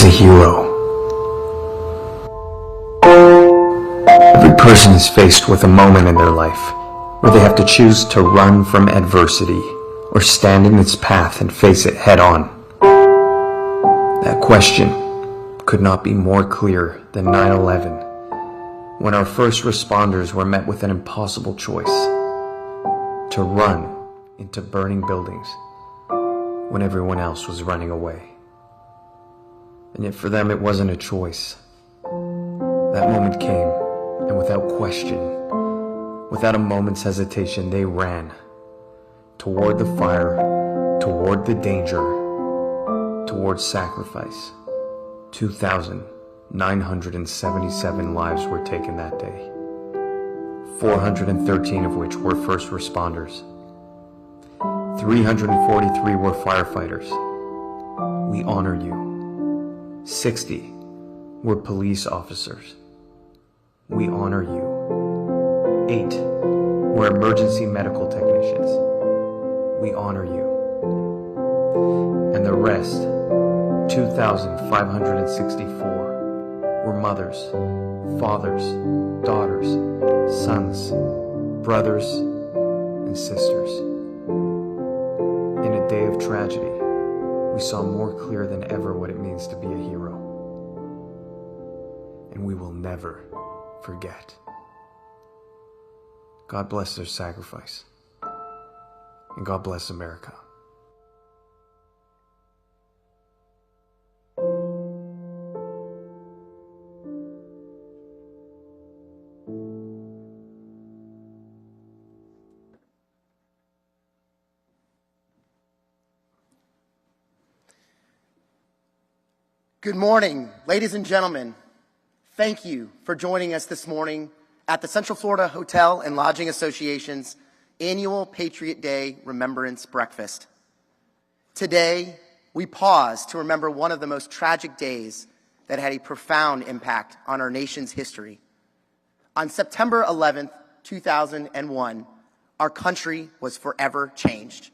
a hero? Every person is faced with a moment in their life where they have to choose to run from adversity or stand in its path and face it head on. That question could not be more clear than 9/11, when our first responders were met with an impossible choice: to run into burning buildings when everyone else was running away. And yet for them it wasn't a choice. That moment came, and without question, without a moment's hesitation, they ran toward the fire, toward the danger, toward sacrifice. 2,977 lives were taken that day, 413 of which were first responders. 343 were firefighters. We honor you. 60 were police officers. We honor you. 8 were emergency medical technicians. We honor you. And the rest, 2,564, were mothers, fathers, daughters, sons, brothers, and sisters. In a day of tragedy, we saw more clear than ever what it means to be a hero. And we will never forget. God bless their sacrifice. And God bless America. Good morning, ladies and gentlemen. Thank you for joining us this morning at the Central Florida Hotel and Lodging Association's annual Patriot Day Remembrance Breakfast. Today, we pause to remember one of the most tragic days that had a profound impact on our nation's history. On September 11th, 2001, our country was forever changed.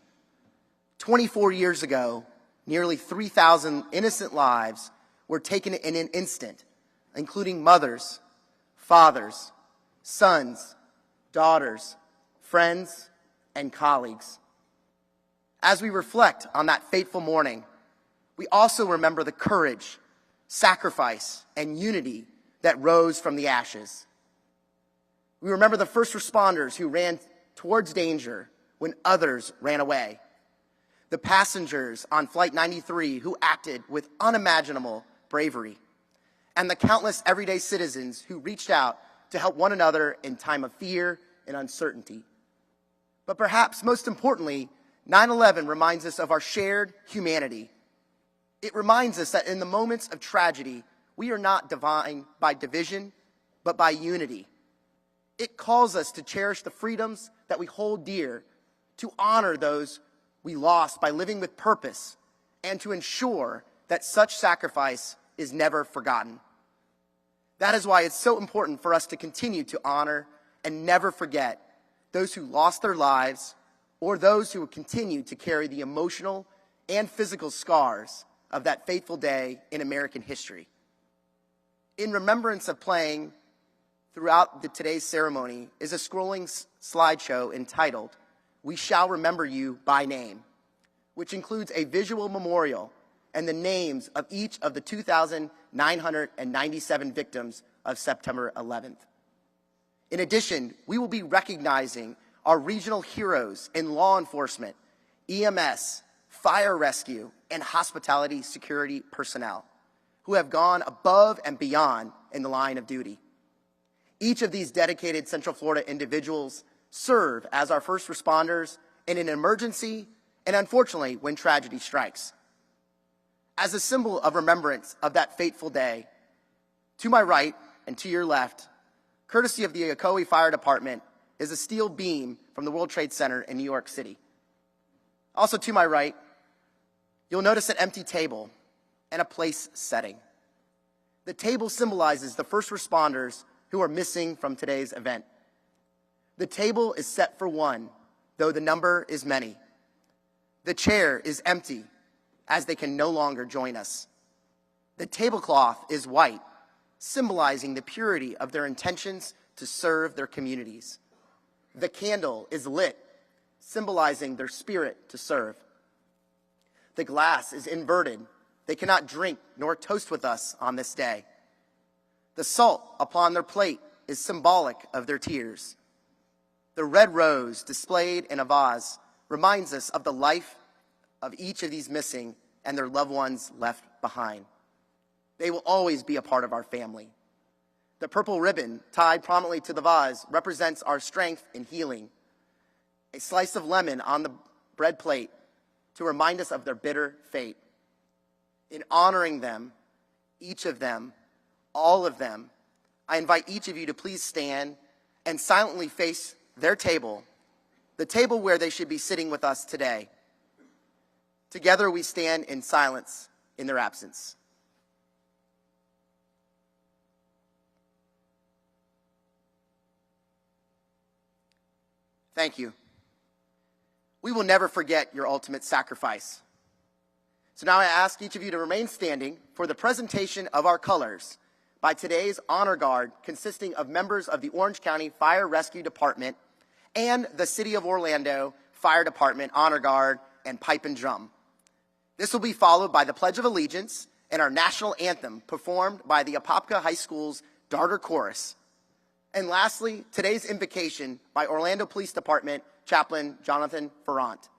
24 years ago, nearly 3,000 innocent lives were taken in an instant, including mothers, fathers, sons, daughters, friends, and colleagues. As we reflect on that fateful morning, we also remember the courage, sacrifice, and unity that rose from the ashes. We remember the first responders who ran towards danger when others ran away, the passengers on Flight 93 who acted with unimaginable bravery, and the countless everyday citizens who reached out to help one another in time of fear and uncertainty. But perhaps most importantly, 9/11 reminds us of our shared humanity. It reminds us that in the moments of tragedy, we are not defined by division, but by unity. It calls us to cherish the freedoms that we hold dear, to honor those we lost by living with purpose, and to ensure that such sacrifice is never forgotten. That is why it's so important for us to continue to honor and never forget those who lost their lives or those who continue to carry the emotional and physical scars of that fateful day in American history. In remembrance of playing throughout today's ceremony is a scrolling slideshow entitled, "We Shall Remember You by Name," which includes a visual memorial and the names of each of the 2,997 victims of September 11th. In addition, we will be recognizing our regional heroes in law enforcement, EMS, fire rescue, and hospitality security personnel who have gone above and beyond in the line of duty. Each of these dedicated Central Florida individuals serve as our first responders in an emergency and, unfortunately, when tragedy strikes. As a symbol of remembrance of that fateful day, to my right and to your left, courtesy of the Ocoee Fire Department, is a steel beam from the World Trade Center in New York City. Also to my right, you'll notice an empty table and a place setting. The table symbolizes the first responders who are missing from today's event. The table is set for one, though the number is many. The chair is empty, as they can no longer join us. The tablecloth is white, symbolizing the purity of their intentions to serve their communities. The candle is lit, symbolizing their spirit to serve. The glass is inverted. They cannot drink nor toast with us on this day. The salt upon their plate is symbolic of their tears. The red rose displayed in a vase reminds us of the life of each of these missing and their loved ones left behind. They will always be a part of our family. The purple ribbon tied prominently to the vase represents our strength in healing. A slice of lemon on the bread plate to remind us of their bitter fate. In honoring them, each of them, all of them, I invite each of you to please stand and silently face their table, the table where they should be sitting with us today. Together we stand in silence in their absence. Thank you. We will never forget your ultimate sacrifice. So now I ask each of you to remain standing for the presentation of our colors by today's honor guard, consisting of members of the Orange County Fire Rescue Department and the City of Orlando Fire Department honor guard and pipe and drum. This will be followed by the Pledge of Allegiance and our national anthem performed by the Apopka High School's Darter Chorus. And lastly, today's invocation by Orlando Police Department Chaplain Jonathan Ferrant.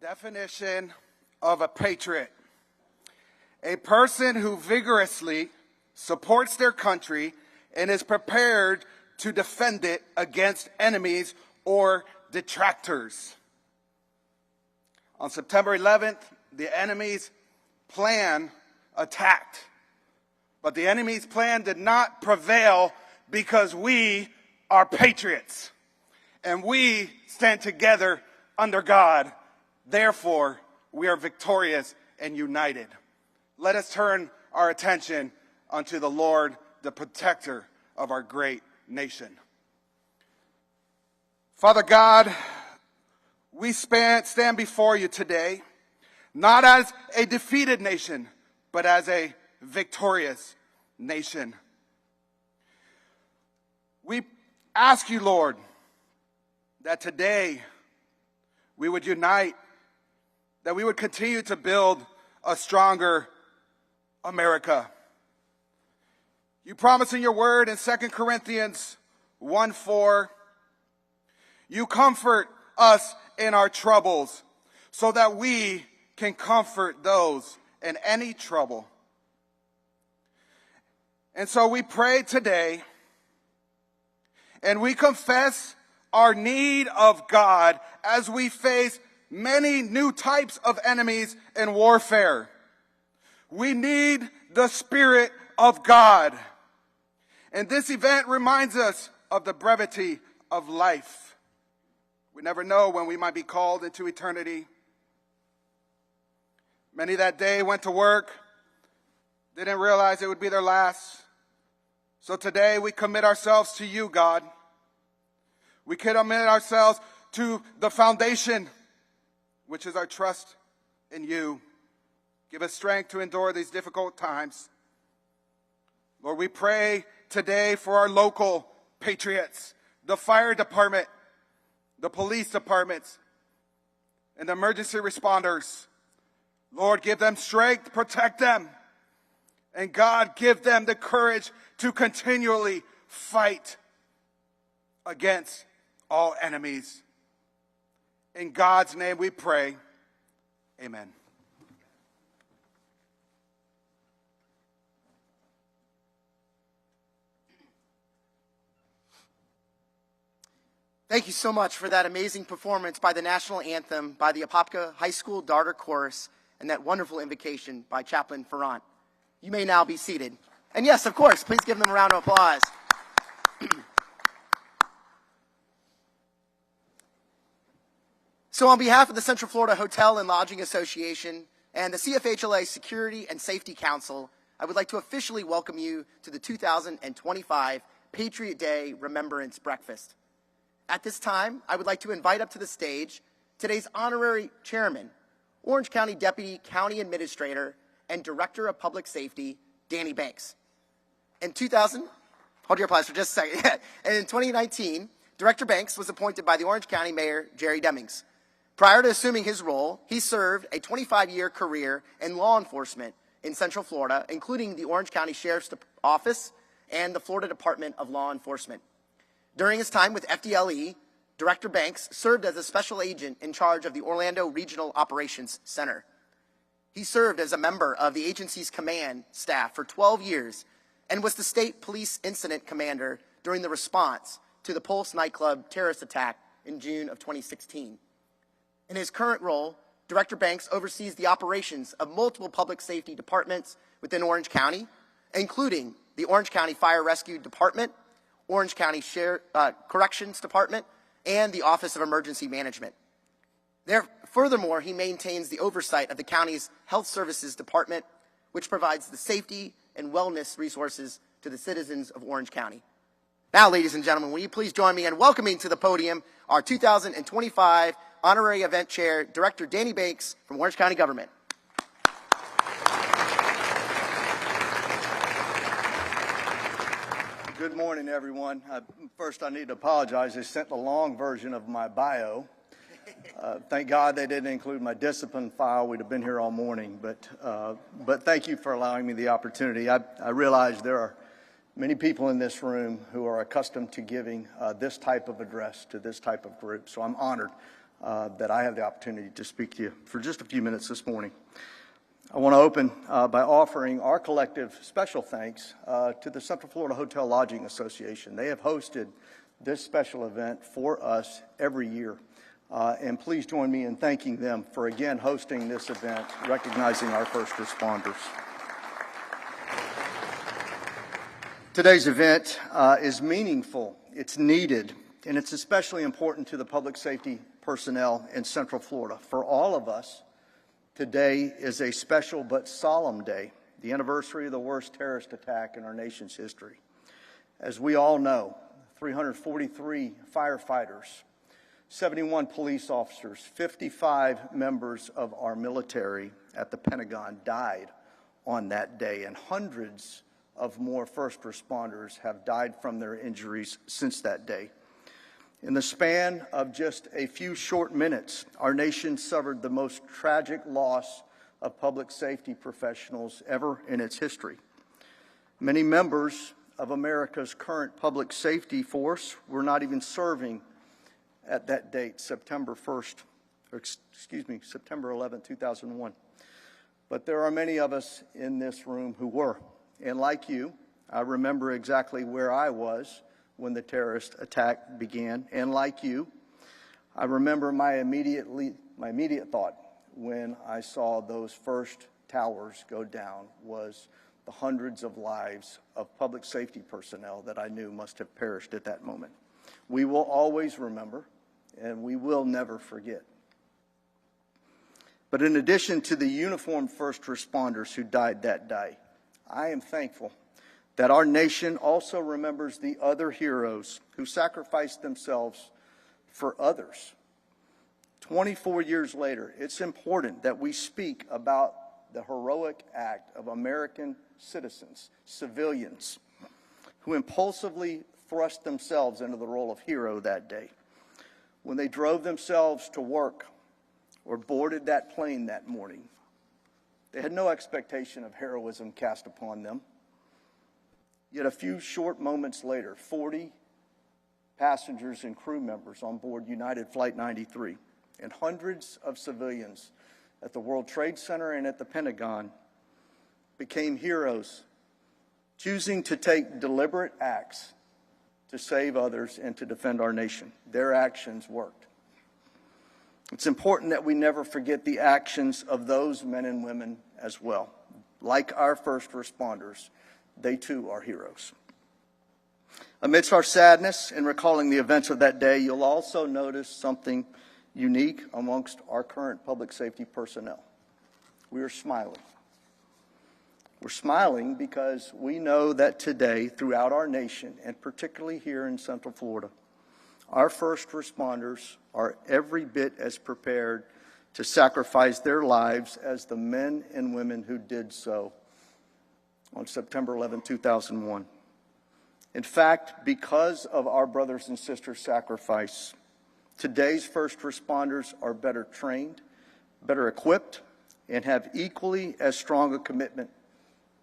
Definition of a patriot: a person who vigorously supports their country and is prepared to defend it against enemies or detractors. On September 11th, the enemy's plan attacked, but the enemy's plan did not prevail because we are patriots and we stand together under God. Therefore, we are victorious and united. Let us turn our attention unto the Lord, the protector of our great nation. Father God, we stand before you today, not as a defeated nation, but as a victorious nation. We ask you, Lord, that today we would unite, that we would continue to build a stronger America. You promise in your word in 2 Corinthians 1:4, you comfort us in our troubles so that we can comfort those in any trouble. And so we pray today and we confess our need of God as we face many new types of enemies in warfare. We need the Spirit of God. And this event reminds us of the brevity of life. We never know when we might be called into eternity. Many that day went to work, didn't realize it would be their last. So today we commit ourselves to you, God. We commit ourselves to the foundation, which is our trust in you. Give us strength to endure these difficult times. Lord, we pray today for our local patriots, the fire department, the police departments, and the emergency responders. Lord, give them strength, protect them, and God, give them the courage to continually fight against all enemies. In God's name we pray. Amen. Thank you so much for that amazing performance by the National Anthem, by the Apopka High School Darter Chorus, and that wonderful invocation by Chaplain Ferrant. You may now be seated. And yes, of course, please give them a round of applause. So on behalf of the Central Florida Hotel and Lodging Association and the CFHLA Security and Safety Council, I would like to officially welcome you to the 2025 Patriot Day Remembrance Breakfast. At this time, I would like to invite up to the stage today's honorary chairman, Orange County Deputy County Administrator and Director of Public Safety, Danny Banks. In 2000, hold your applause for just a second. And in 2019, Director Banks was appointed by the Orange County Mayor, Jerry Demings. Prior to assuming his role, he served a 25-year career in law enforcement in Central Florida, including the Orange County Sheriff's Office and the Florida Department of Law Enforcement. During his time with FDLE, Director Banks served as a special agent in charge of the Orlando Regional Operations Center. He served as a member of the agency's command staff for 12 years and was the state police incident commander during the response to the Pulse nightclub terrorist attack in June of 2016. In his current role, Director Banks oversees the operations of multiple public safety departments within Orange County, including the Orange County Fire Rescue Department, Orange County Corrections Department, and the Office of Emergency Management. Furthermore, he maintains the oversight of the county's Health Services Department, which provides the safety and wellness resources to the citizens of Orange County. Now, ladies and gentlemen, will you please join me in welcoming to the podium our 2025 Honorary Event Chair, Director Danny Banks from Orange County Government. Good morning, everyone. First, I need to apologize. They sent the long version of my bio. Thank God they didn't include my discipline file. We'd have been here all morning. But thank you for allowing me the opportunity. I realize there are many people in this room who are accustomed to giving this type of address to this type of group. So I'm honored that I have the opportunity to speak to you for just a few minutes this morning. I want to open by offering our collective special thanks to the Central Florida Hotel Lodging Association. They have hosted this special event for us every year. And please join me in thanking them for again hosting this event, recognizing our first responders. Today's event is meaningful, it's needed, and it's especially important to the public safety personnel in Central Florida. For all of us, today is a special but solemn day, the anniversary of the worst terrorist attack in our nation's history. As we all know, 343 firefighters, 71 police officers, 55 members of our military at the Pentagon died on that day, and hundreds of more first responders have died from their injuries since that day. In the span of just a few short minutes, our nation suffered the most tragic loss of public safety professionals ever in its history. Many members of America's current public safety force were not even serving at that date, September 11, 2001. But there are many of us in this room who were. And like you, I remember exactly where I was when the terrorist attack began. And like you, I remember my immediate thought when I saw those first towers go down was the hundreds of lives of public safety personnel that I knew must have perished at that moment. We will always remember, and we will never forget. But in addition to the uniformed first responders who died that day, I am thankful that our nation also remembers the other heroes who sacrificed themselves for others. 24 years later, it's important that we speak about the heroic act of American citizens, civilians, who impulsively thrust themselves into the role of hero that day. When they drove themselves to work or boarded that plane that morning, they had no expectation of heroism cast upon them. Yet a few short moments later, 40 passengers and crew members on board United Flight 93, and hundreds of civilians at the World Trade Center and at the Pentagon became heroes, choosing to take deliberate acts to save others and to defend our nation. Their actions worked. It's important that we never forget the actions of those men and women as well. Like our first responders, they too are heroes. Amidst our sadness in recalling the events of that day, you'll also notice something unique amongst our current public safety personnel. We are smiling. We're smiling because we know that today, throughout our nation, and particularly here in Central Florida, our first responders are every bit as prepared to sacrifice their lives as the men and women who did so on September 11, 2001. In fact, because of our brothers and sisters' sacrifice, today's first responders are better trained, better equipped, and have equally as strong a commitment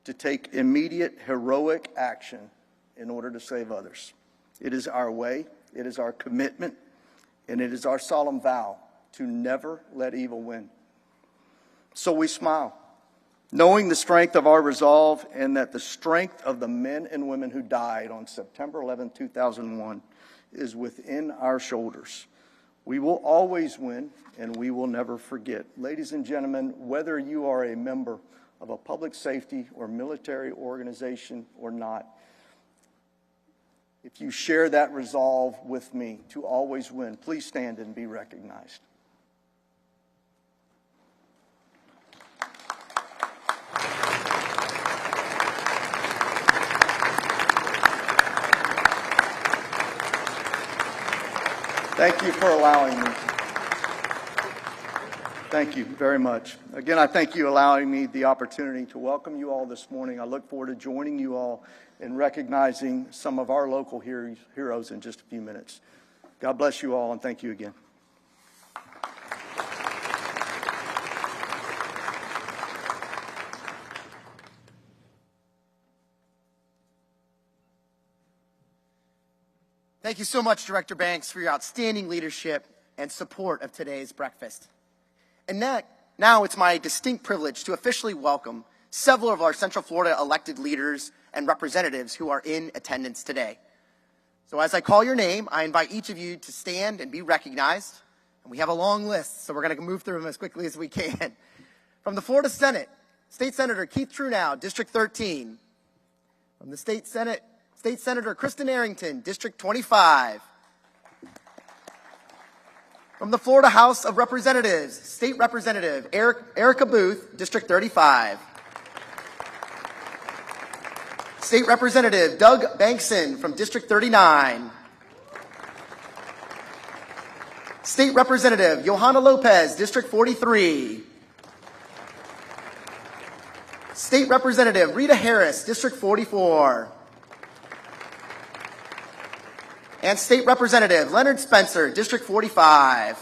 to take immediate heroic action in order to save others. It is our way, it is our commitment, and it is our solemn vow to never let evil win. So we smile, knowing the strength of our resolve and that the strength of the men and women who died on September 11, 2001 is within our shoulders. We will always win, and we will never forget. Ladies and gentlemen, whether you are a member of a public safety or military organization or not, if you share that resolve with me to always win, please stand and be recognized. Thank you for allowing me. Thank you very much. Again, I thank you for allowing me the opportunity to welcome you all this morning. I look forward to joining you all in recognizing some of our local heroes in just a few minutes. God bless you all, and thank you again. Thank you so much, Director Banks, for your outstanding leadership and support of today's breakfast. And now it's my distinct privilege to officially welcome several of our Central Florida elected leaders and representatives who are in attendance today. So as I call your name, I invite each of you to stand and be recognized. And we have a long list, so we're going to move through them as quickly as we can. From the Florida Senate, State Senator Keith Trunow, District 13. From the State Senate, State Senator Kristen Arrington, District 25. From the Florida House of Representatives, State Representative Erica Booth, District 35. State Representative Doug Bankson from District 39. State Representative Johanna Lopez, District 43. State Representative Rita Harris, District 44. And State Representative Leonard Spencer, District 45.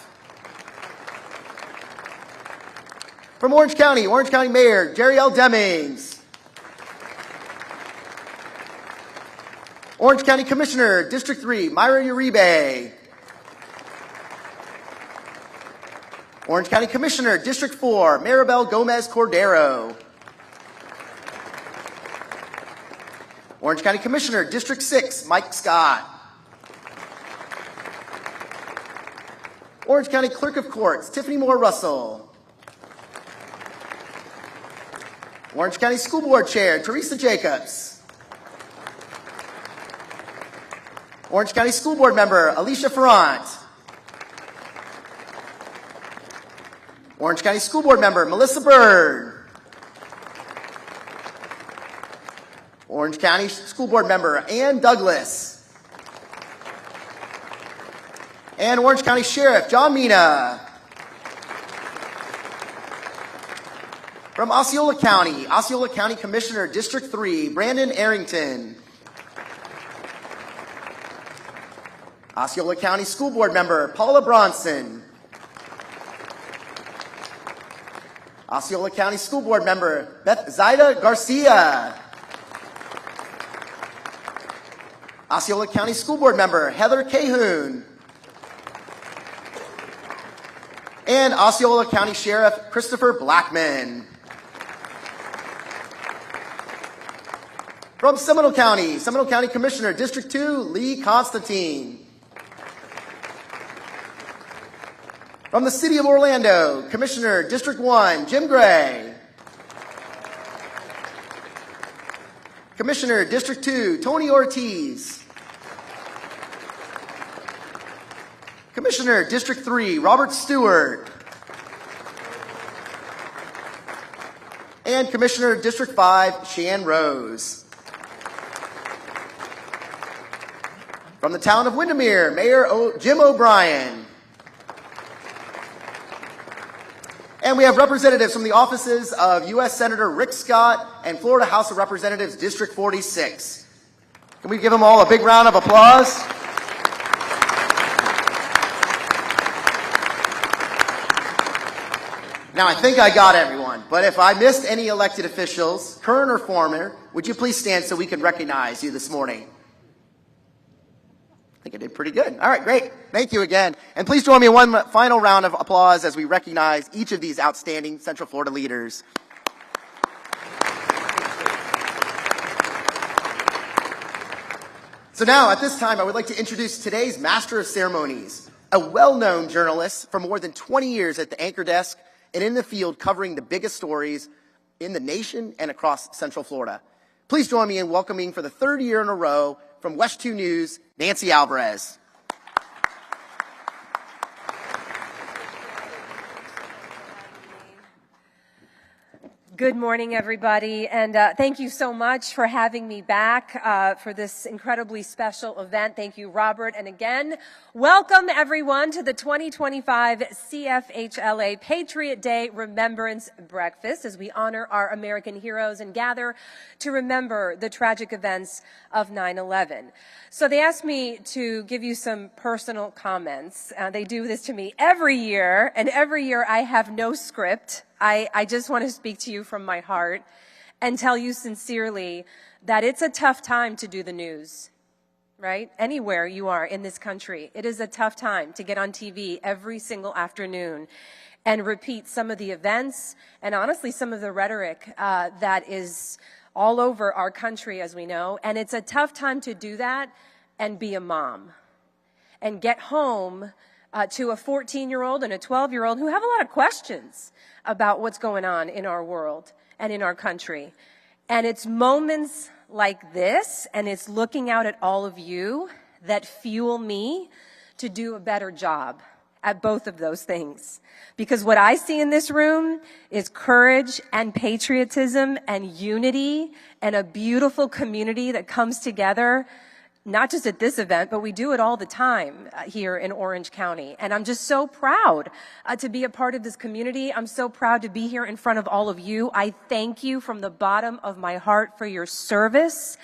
From Orange County Mayor Jerry L. Demings. Orange County Commissioner, District 3, Myra Uribe. Orange County Commissioner, District 4, Maribel Gomez Cordero. Orange County Commissioner, District 6, Mike Scott. Orange County Clerk of Courts, Tiffany Moore Russell. Orange County School Board Chair, Teresa Jacobs. Orange County School Board Member, Alicia Ferrant. Orange County School Board Member, Melissa Bird. Orange County School Board Member, Ann Douglas. And Orange County Sheriff John Mina. From Osceola County Commissioner, District 3, Brandon Arrington. Osceola County School Board Member, Paula Bronson. Osceola County School Board Member, Beth Zaida Garcia. Osceola County School Board member Heather Cahoon, and Osceola County Sheriff Christopher Blackman. From Seminole County Commissioner District 2 Lee Constantine. From the City of Orlando, Commissioner District 1 Jim Gray. Commissioner District 2 Tony Ortiz. Commissioner District 3 Robert Stewart. And Commissioner District 5 Shan Rose. From the town of Windermere, Mayor Jim O'Brien. And we have representatives from the offices of U.S. Senator Rick Scott and Florida House of Representatives District 46. Can we give them all a big round of applause? Now, I think I got everyone, but if I missed any elected officials, current or former, would you please stand so we can recognize you this morning? I think I did pretty good. All right, great. Thank you again. And please join me in one final round of applause as we recognize each of these outstanding Central Florida leaders. So now, at this time, I would like to introduce today's Master of Ceremonies, a well-known journalist for more than 20 years at the anchor desk and in the field covering the biggest stories in the nation and across Central Florida. Please join me in welcoming for the third year in a row from West 2 News, Nancy Alvarez. Good morning, everybody, and thank you so much for having me back for this incredibly special event. Thank you, Robert, and again, welcome everyone to the 2025 CFHLA Patriot Day Remembrance Breakfast as we honor our American heroes and gather to remember the tragic events of 9/11. So they asked me to give you some personal comments. They do this to me every year, and every year I have no script. I just want to speak to you from my heart and tell you sincerely that it's a tough time to do the news, right? Anywhere you are in this country, it is a tough time to get on TV every single afternoon and repeat some of the events and honestly some of the rhetoric that is all over our country, as we know. And it's a tough time to do that and be a mom and get home to a 14-year-old and a 12-year-old who have a lot of questions about what's going on in our world and in our country. And it's moments like this, and it's looking out at all of you that fuel me to do a better job at both of those things. Because what I see in this room is courage and patriotism and unity and a beautiful community that comes together, not just at this event, but we do it all the time here in Orange County. And I'm just so proud to be a part of this community. I'm so proud to be here in front of all of you. I thank you from the bottom of my heart for your service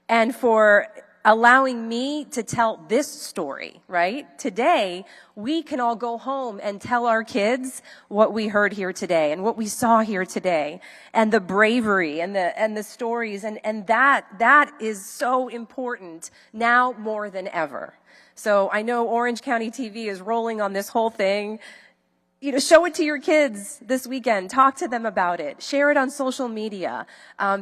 and for allowing me to tell this story, right? Today, we can all go home and tell our kids what we heard here today and what we saw here today and the bravery and the stories. And that is so important now more than ever. So I know Orange County TV is rolling on this whole thing. You know, show it to your kids this weekend. Talk to them about it. Share it on social media,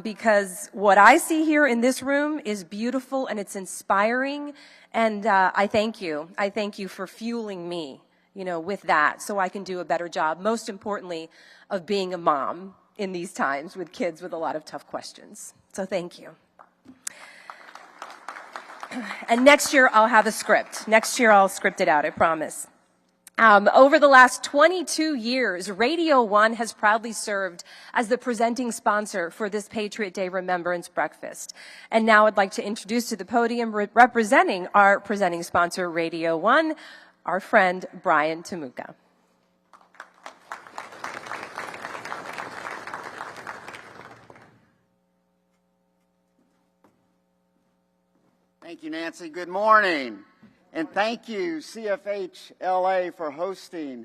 because what I see here in this room is beautiful and it's inspiring. And I thank you. I thank you for fueling me, you know, with that so I can do a better job, most importantly, of being a mom in these times with kids with a lot of tough questions. So thank you. And next year, I'll have a script. Next year, I'll script it out, I promise. Over the last 22 years, Radio 1 has proudly served as the presenting sponsor for this Patriot Day Remembrance Breakfast. And now I'd like to introduce to the podium, representing our presenting sponsor, Radio 1, our friend Brian Tamuka. Thank you, Nancy. Good morning. And thank you, CFHLA, for hosting.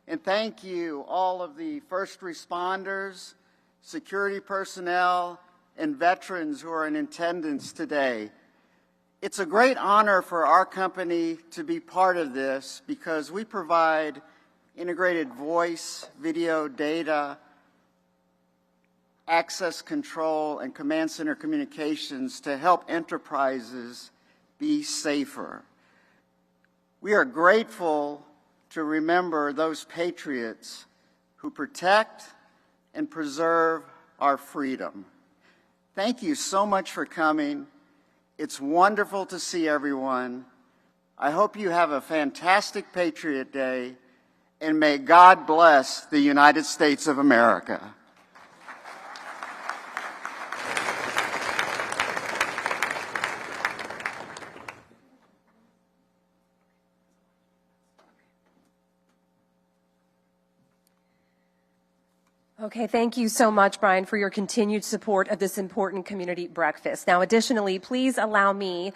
And thank you, all of the first responders, security personnel, and veterans who are in attendance today. It's a great honor for our company to be part of this because we provide integrated voice, video, data, access control, and command center communications to help enterprises be safer. We are grateful to remember those patriots who protect and preserve our freedom. Thank you so much for coming. It's wonderful to see everyone. I hope you have a fantastic Patriot Day, and may God bless the United States of America. Okay, thank you so much, Brian, for your continued support of this important community breakfast. Now, additionally, please allow me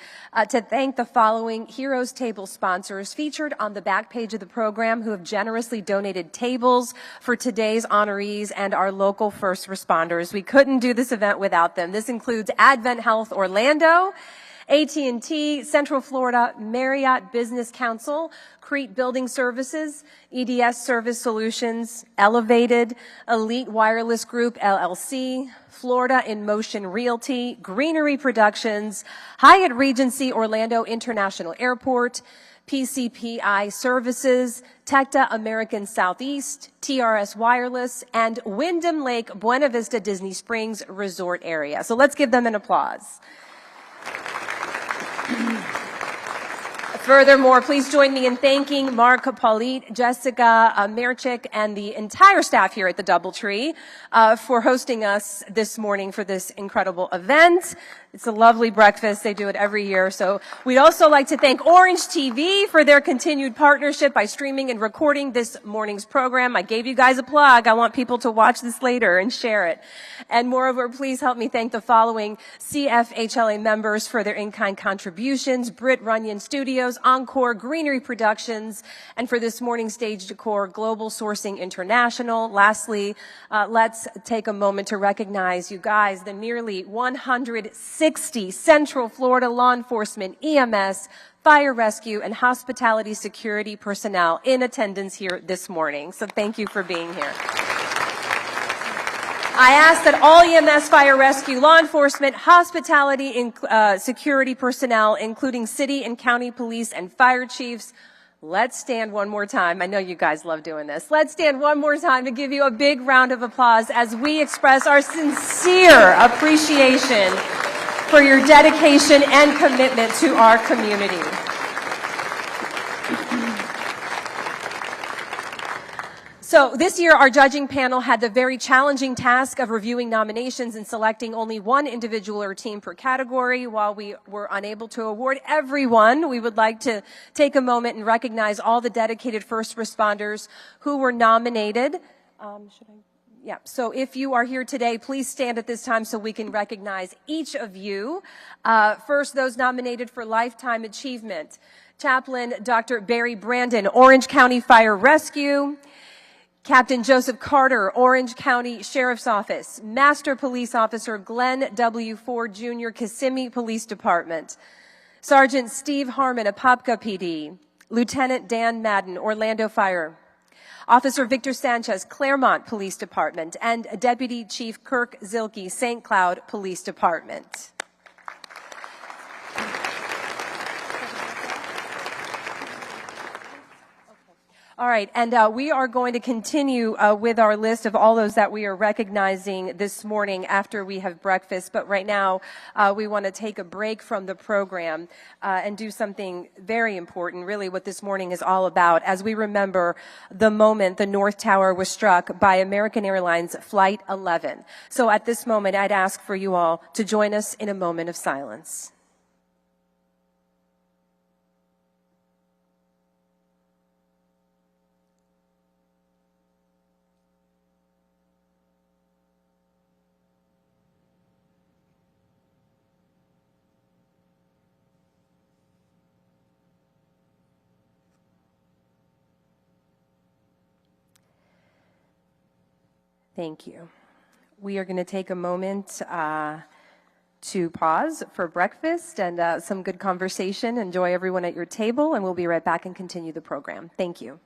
to thank the following Heroes Table sponsors featured on the back page of the program who have generously donated tables for today's honorees and our local first responders. We couldn't do this event without them. This includes Advent Health Orlando, AT&T, Central Florida Marriott Business Council, Crete Building Services, EDS Service Solutions, Elevated, Elite Wireless Group, LLC, Florida in Motion Realty, Greenery Productions, Hyatt Regency Orlando International Airport, PCPI Services, Tecta American Southeast, TRS Wireless, and Wyndham Lake Buena Vista Disney Springs Resort Area. So let's give them an applause. Furthermore, please join me in thanking Mark Paulit, Jessica Merchick, and the entire staff here at the Doubletree for hosting us this morning for this incredible event. It's a lovely breakfast. They do it every year. So we'd also like to thank Orange TV for their continued partnership by streaming and recording this morning's program. I gave you guys a plug. I want people to watch this later and share it. And moreover, please help me thank the following CFHLA members for their in-kind contributions: Britt Runyon Studios, Encore, Greenery Productions, and for this morning's stage decor, Global Sourcing International. Lastly, let's take a moment to recognize you guys, the nearly 160 Central Florida law enforcement, EMS, fire rescue, and hospitality security personnel in attendance here this morning. So thank you for being here. I ask that all EMS, fire rescue, law enforcement, hospitality, security personnel, including city and county police and fire chiefs, let's stand one more time. I know you guys love doing this. Let's stand one more time to give you a big round of applause as we express our sincere appreciation for your dedication and commitment to our community. So this year, our judging panel had the very challenging task of reviewing nominations and selecting only one individual or team per category. While we were unable to award everyone, we would like to take a moment and recognize all the dedicated first responders who were nominated. Yeah, so if you are here today, please stand at this time so we can recognize each of you. First, those nominated for Lifetime Achievement: Chaplain Dr. Barry Brandon, Orange County Fire Rescue; Captain Joseph Carter, Orange County Sheriff's Office; Master Police Officer Glenn W. Ford Jr., Kissimmee Police Department; Sergeant Steve Harmon, Apopka PD; Lieutenant Dan Madden, Orlando Fire; Officer Victor Sanchez, Claremont Police Department; and Deputy Chief Kirk Zilke, St. Cloud Police Department. All right, and we are going to continue with our list of all those that we are recognizing this morning after we have breakfast. But right now, we want to take a break from the program and do something very important, really what this morning is all about, as we remember the moment the North Tower was struck by American Airlines Flight 11. So at this moment, I'd ask for you all to join us in a moment of silence. Thank you. We are going to take a moment to pause for breakfast and some good conversation. Enjoy everyone at your table, and we'll be right back and continue the program. Thank you.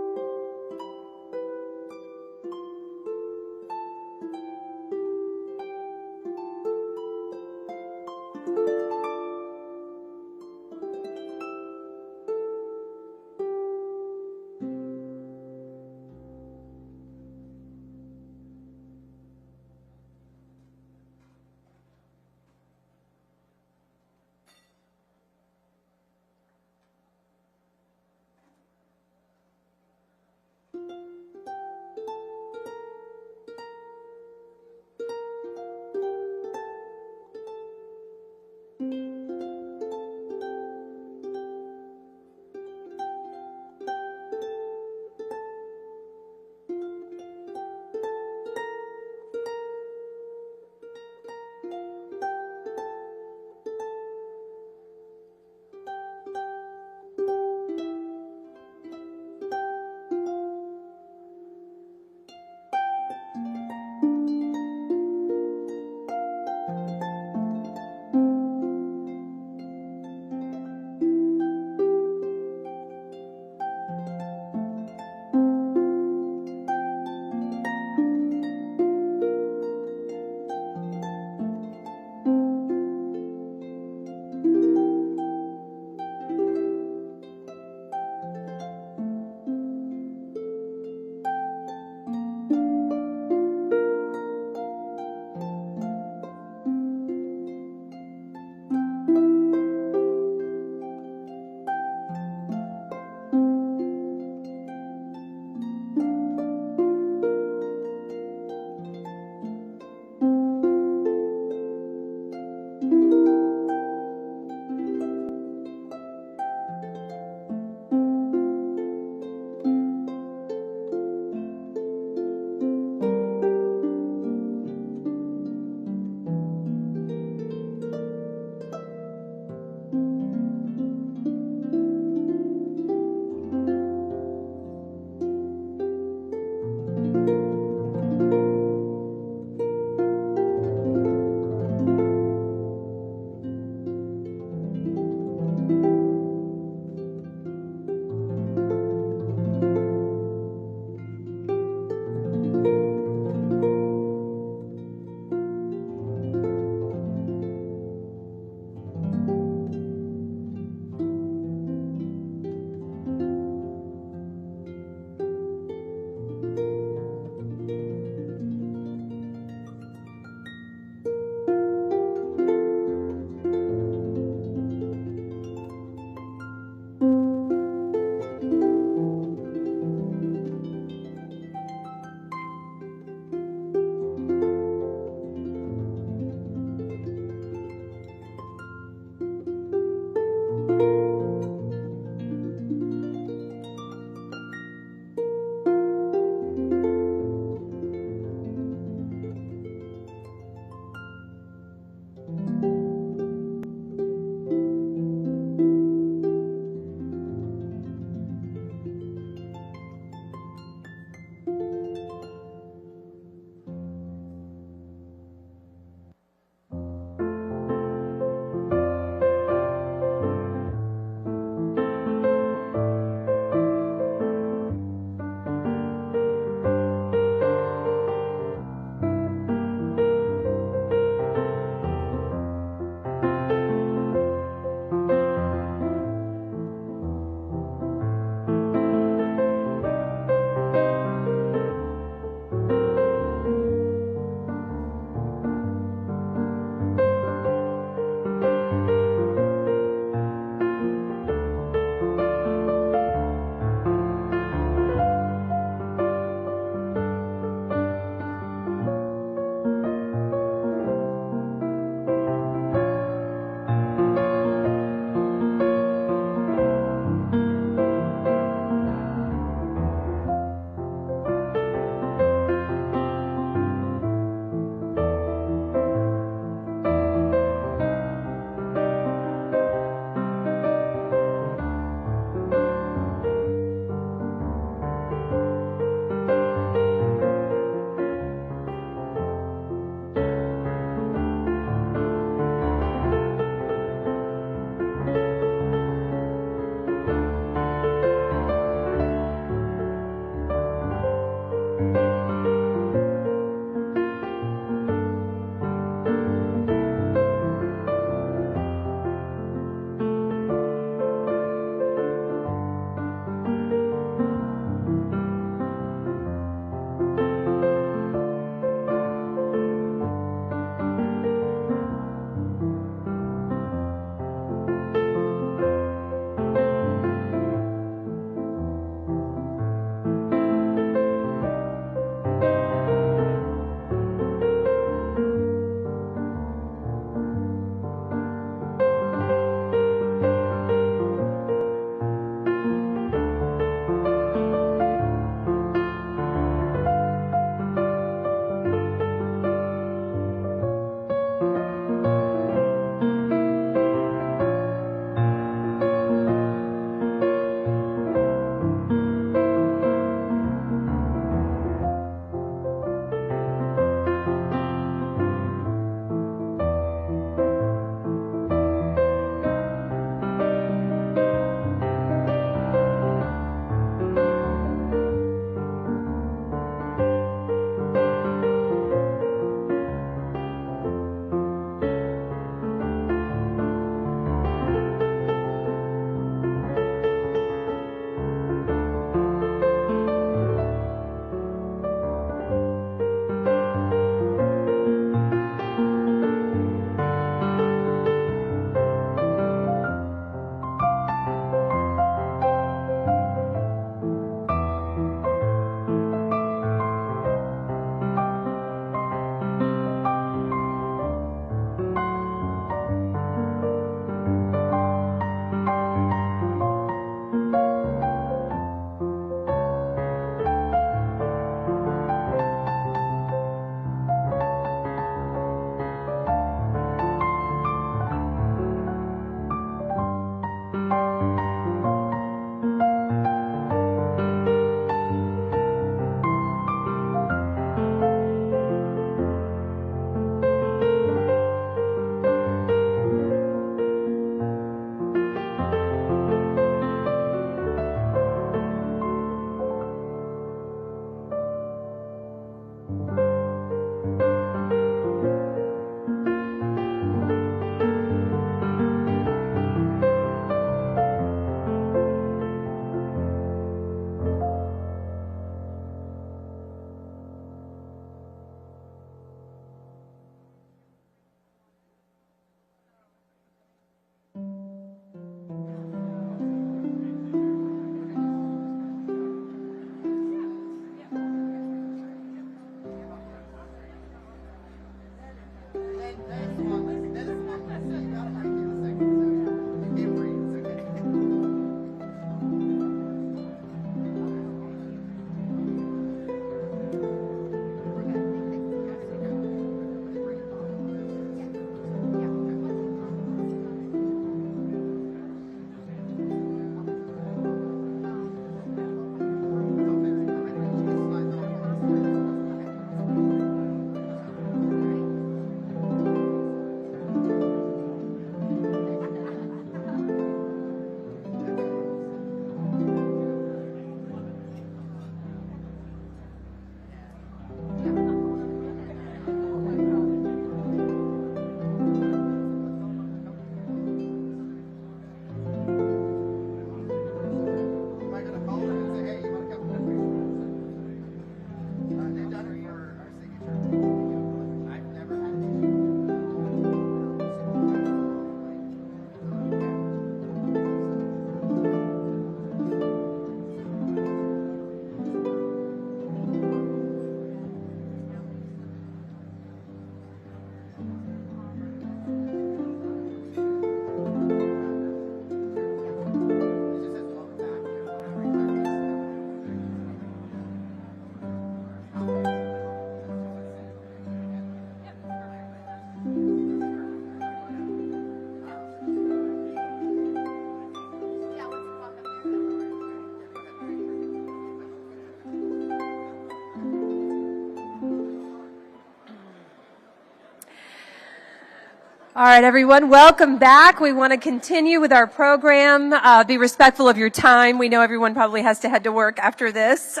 All right, everyone, welcome back. We want to continue with our program. Be respectful of your time. We know everyone probably has to head to work after this.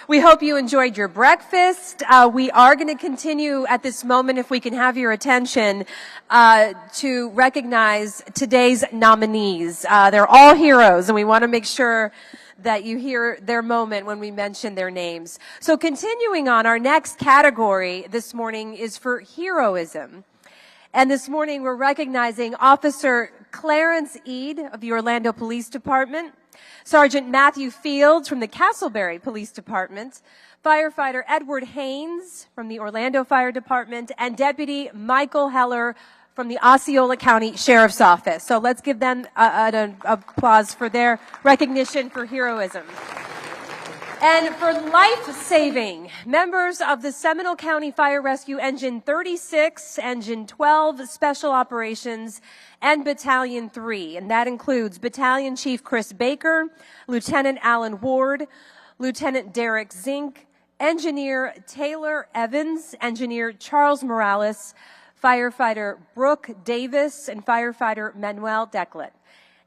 We hope you enjoyed your breakfast. We are going to continue at this moment, if we can have your attention, to recognize today's nominees. They're all heroes, and we want to make sure that you hear their moment when we mention their names. So continuing on, our next category this morning is for heroism. And this morning we're recognizing Officer Clarence Eade of the Orlando Police Department, Sergeant Matthew Fields from the Castleberry Police Department, Firefighter Edward Haynes from the Orlando Fire Department, and Deputy Michael Heller from the Osceola County Sheriff's Office. So let's give them an applause for their recognition for heroism. And for life-saving, members of the Seminole County Fire Rescue Engine 36, Engine 12, Special Operations, and Battalion 3. And that includes Battalion Chief Chris Baker, Lieutenant Alan Ward, Lieutenant Derek Zink, Engineer Taylor Evans, Engineer Charles Morales, Firefighter Brooke Davis, and Firefighter Manuel Declet,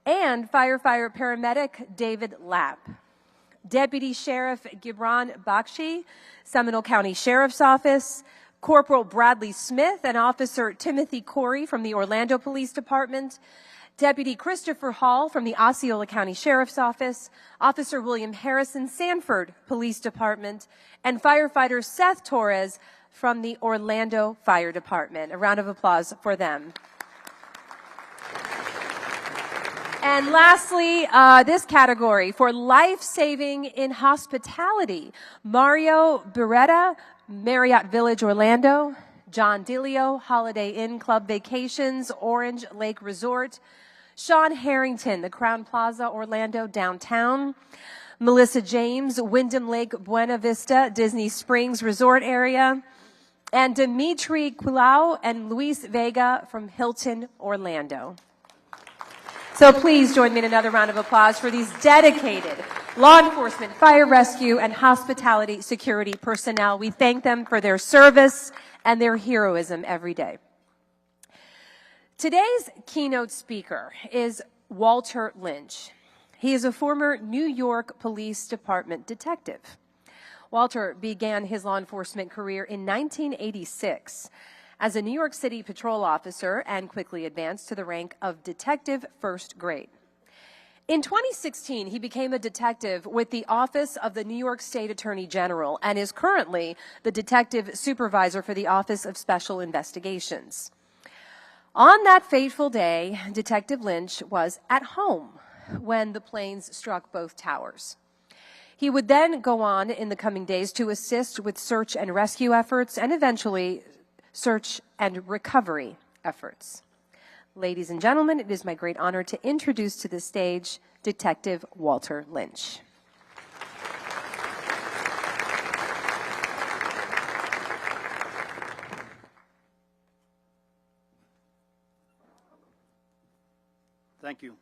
and Firefighter Paramedic David Lapp. Deputy Sheriff Gibran Bakshi, Seminole County Sheriff's Office, Corporal Bradley Smith and Officer Timothy Corey from the Orlando Police Department, Deputy Christopher Hall from the Osceola County Sheriff's Office, Officer William Harrison, Sanford Police Department, and Firefighter Seth Torres from the Orlando Fire Department. A round of applause for them. And lastly, this category for life-saving in hospitality, Mario Beretta, Marriott Village Orlando, John Dilio, Holiday Inn Club Vacations, Orange Lake Resort, Sean Harrington, the Crown Plaza Orlando downtown, Melissa James, Wyndham Lake Buena Vista, Disney Springs Resort area, and Dimitri Quilau and Luis Vega from Hilton Orlando. So please join me in another round of applause for these dedicated law enforcement, fire rescue, and hospitality security personnel. We thank them for their service and their heroism every day. Today's keynote speaker is Walter Lynch. He is a former New York Police Department detective. Walter began his law enforcement career in 1986 as a New York City patrol officer and quickly advanced to the rank of detective first grade. In 2016, he became a detective with the Office of the New York State Attorney General and is currently the detective supervisor for the Office of Special Investigations. On that fateful day, Detective Lynch was at home when the planes struck both towers. He would then go on in the coming days to assist with search and rescue efforts and eventually search and recovery efforts. Ladies and gentlemen, it is my great honor to introduce to the stage Detective Walter Lynch. Thank you.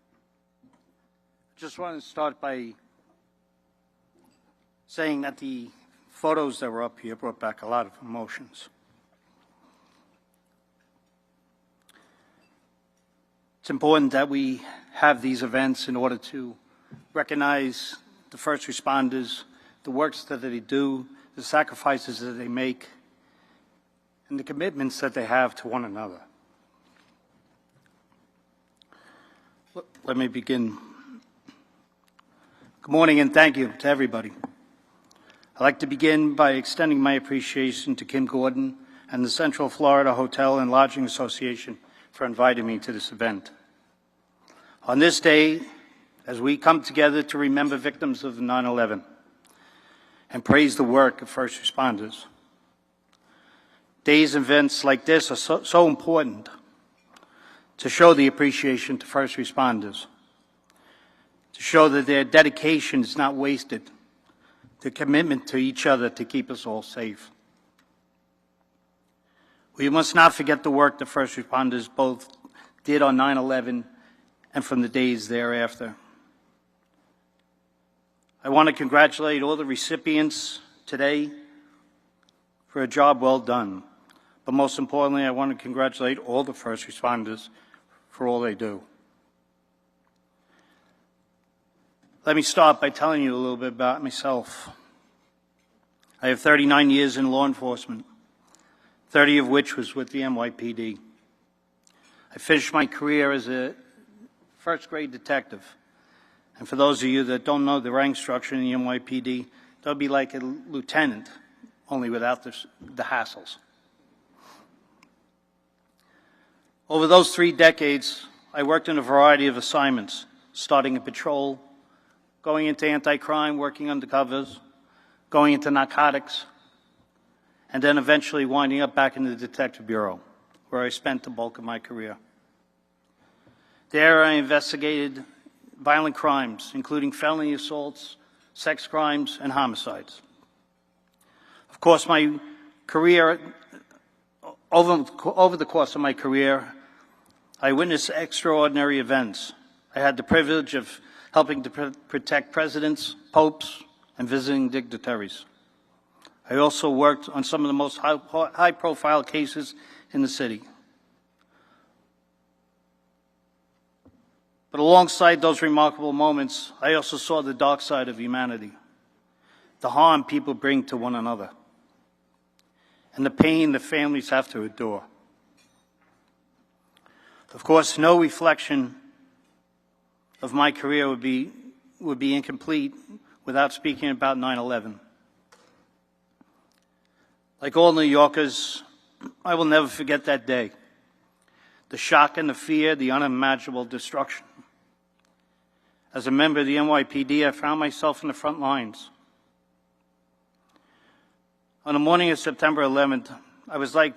Just want to start by saying that the photos that were up here brought back a lot of emotions. It's important that we have these events in order to recognize the first responders, the works that they do, the sacrifices that they make, and the commitments that they have to one another. Let me begin. Good morning and thank you to everybody. I'd like to begin by extending my appreciation to Kim Gordon and the Central Florida Hotel and Lodging Association for inviting me to this event. On this day, as we come together to remember victims of 9/11 and praise the work of first responders, days and events like this are so important to show the appreciation to first responders, to show that their dedication is not wasted, the commitment to each other to keep us all safe. We must not forget the work the first responders both did on 9/11 and from the days thereafter. I want to congratulate all the recipients today for a job well done. But most importantly, I want to congratulate all the first responders for all they do. Let me start by telling you a little bit about myself. I have 39 years in law enforcement, 30 of which was with the NYPD. I finished my career as a first-grade detective. And for those of you that don't know the rank structure in the NYPD, that would be like a lieutenant, only without the hassles. Over those 3 decades, I worked in a variety of assignments, starting in patrol, going into anti-crime, working undercovers, going into narcotics, and then eventually winding up back in the Detective Bureau, where I spent the bulk of my career. There I investigated violent crimes, including felony assaults, sex crimes, and homicides. Of course, my career, over the course of my career, I witnessed extraordinary events. I had the privilege of helping to protect presidents, popes, and visiting dignitaries. I also worked on some of the most high-profile cases in the city. But alongside those remarkable moments, I also saw the dark side of humanity, the harm people bring to one another, and the pain the families have to endure. Of course, no reflection of my career would be incomplete without speaking about 9/11. Like all New Yorkers, I will never forget that day. The shock and the fear, the unimaginable destruction. As a member of the NYPD, I found myself in the front lines. On the morning of September 11th, I was like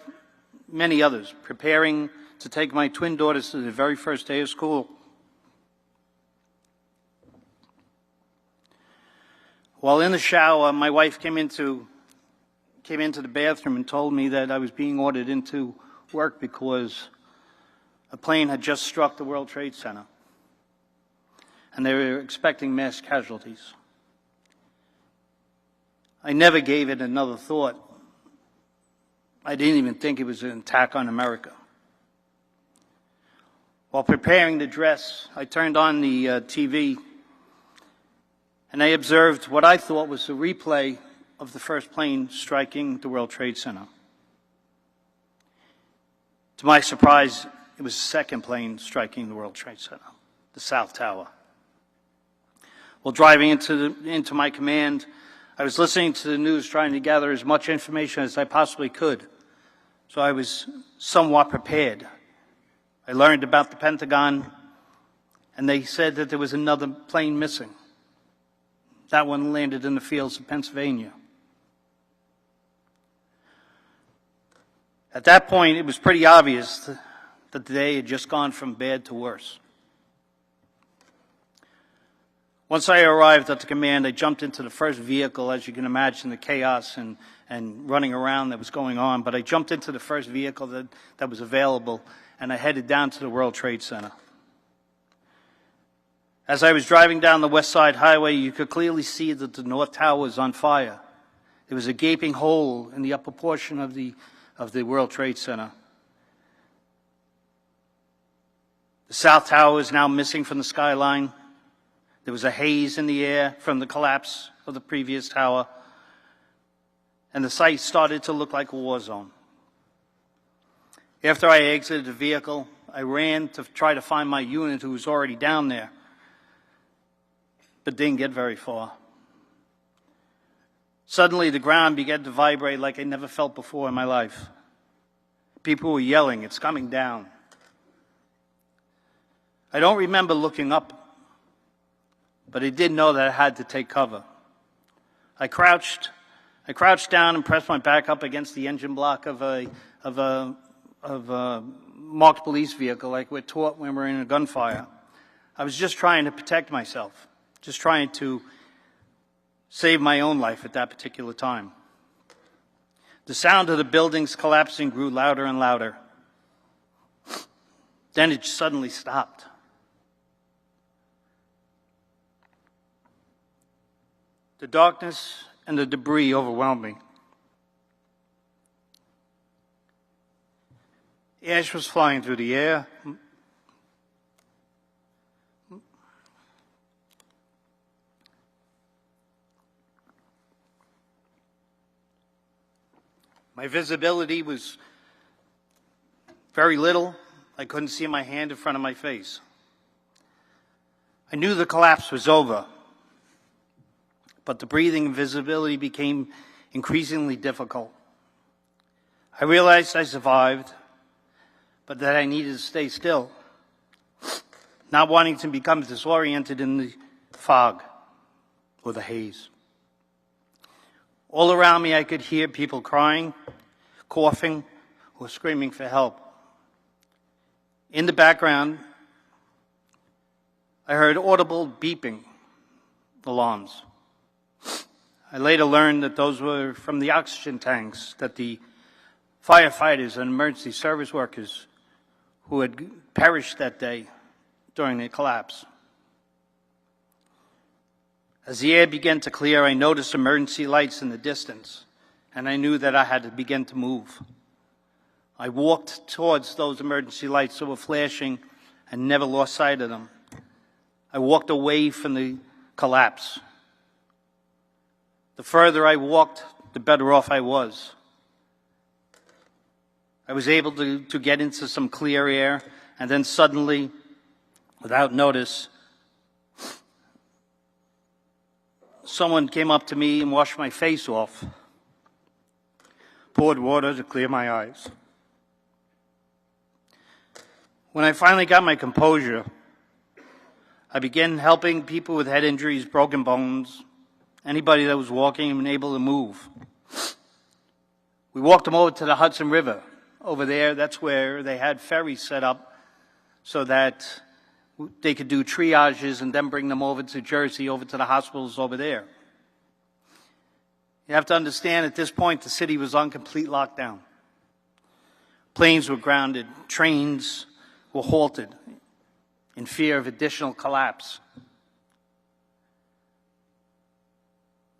many others, preparing to take my twin daughters to the very first day of school. While in the shower, my wife came into the bathroom and told me that I was being ordered into work because a plane had just struck the World Trade Center, and they were expecting mass casualties. I never gave it another thought. I didn't even think it was an attack on America. While preparing the dress, I turned on the TV, and I observed what I thought was a replay of the first plane striking the World Trade Center. To my surprise, it was the second plane striking the World Trade Center, the South Tower. While driving into my command, I was listening to the news, trying to gather as much information as I possibly could, so I was somewhat prepared. I learned about the Pentagon, and they said that there was another plane missing. That one landed in the fields of Pennsylvania. At that point, it was pretty obvious that the day had just gone from bad to worse. Once I arrived at the command, I jumped into the first vehicle. As you can imagine, the chaos and running around that was going on, but I jumped into the first vehicle that was available, and I headed down to the World Trade Center. As I was driving down the West Side Highway, you could clearly see that the North Tower was on fire. There was a gaping hole in the upper portion of the World Trade Center. The South Tower is now missing from the skyline. There was a haze in the air from the collapse of the previous tower, and the site started to look like a war zone. After I exited the vehicle, I ran to try to find my unit who was already down there, but didn't get very far. Suddenly, the ground began to vibrate like I never felt before in my life. People were yelling, "It's coming down." I don't remember looking up, but I did know that I had to take cover. I crouched down and pressed my back up against the engine block of a marked police vehicle, like we're taught when we're in a gunfire. I was just trying to protect myself, just trying to save my own life at that particular time. The sound of the buildings collapsing grew louder and louder. Then it suddenly stopped. The darkness and the debris overwhelmed me. Ash was flying through the air. My visibility was very little. I couldn't see my hand in front of my face. I knew the collapse was over, but the breathing and visibility became increasingly difficult. I realized I survived, but that I needed to stay still, not wanting to become disoriented in the fog or the haze. All around me, I could hear people crying, coughing, or screaming for help. In the background, I heard audible beeping alarms. I later learned that those were from the oxygen tanks that the firefighters and emergency service workers who had perished that day during the collapse. As the air began to clear, I noticed emergency lights in the distance, and I knew that I had to begin to move. I walked towards those emergency lights that were flashing and never lost sight of them. I walked away from the collapse. The further I walked, the better off I was. I was able to get into some clear air, and then suddenly, without notice, someone came up to me and washed my face off, poured water to clear my eyes. When I finally got my composure, I began helping people with head injuries, broken bones, anybody that was walking and able to move. We walked them over to the Hudson River. Over there, that's where they had ferries set up so that they could do triages and then bring them over to Jersey, over to the hospitals over there. You have to understand, at this point, the city was on complete lockdown. Planes were grounded, trains were halted in fear of additional collapse.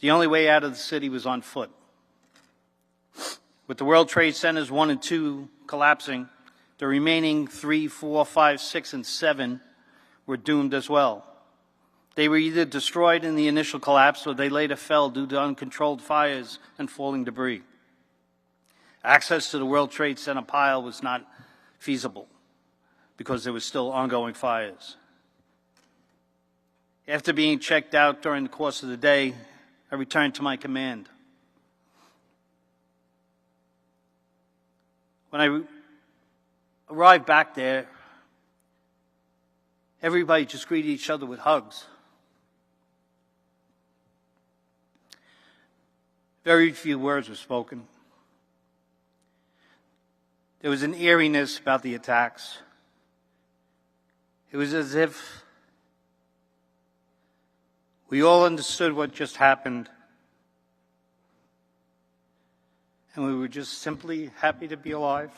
The only way out of the city was on foot. With the World Trade Centers 1 and 2 collapsing, the remaining 3, 4, 5, 6, and 7 were doomed as well. They were either destroyed in the initial collapse or they later fell due to uncontrolled fires and falling debris. Access to the World Trade Center pile was not feasible because there were still ongoing fires. After being checked out during the course of the day, I returned to my command. When I arrived back there, everybody just greeted each other with hugs. Very few words were spoken. There was an eeriness about the attacks. It was as if we all understood what just happened, and we were just simply happy to be alive.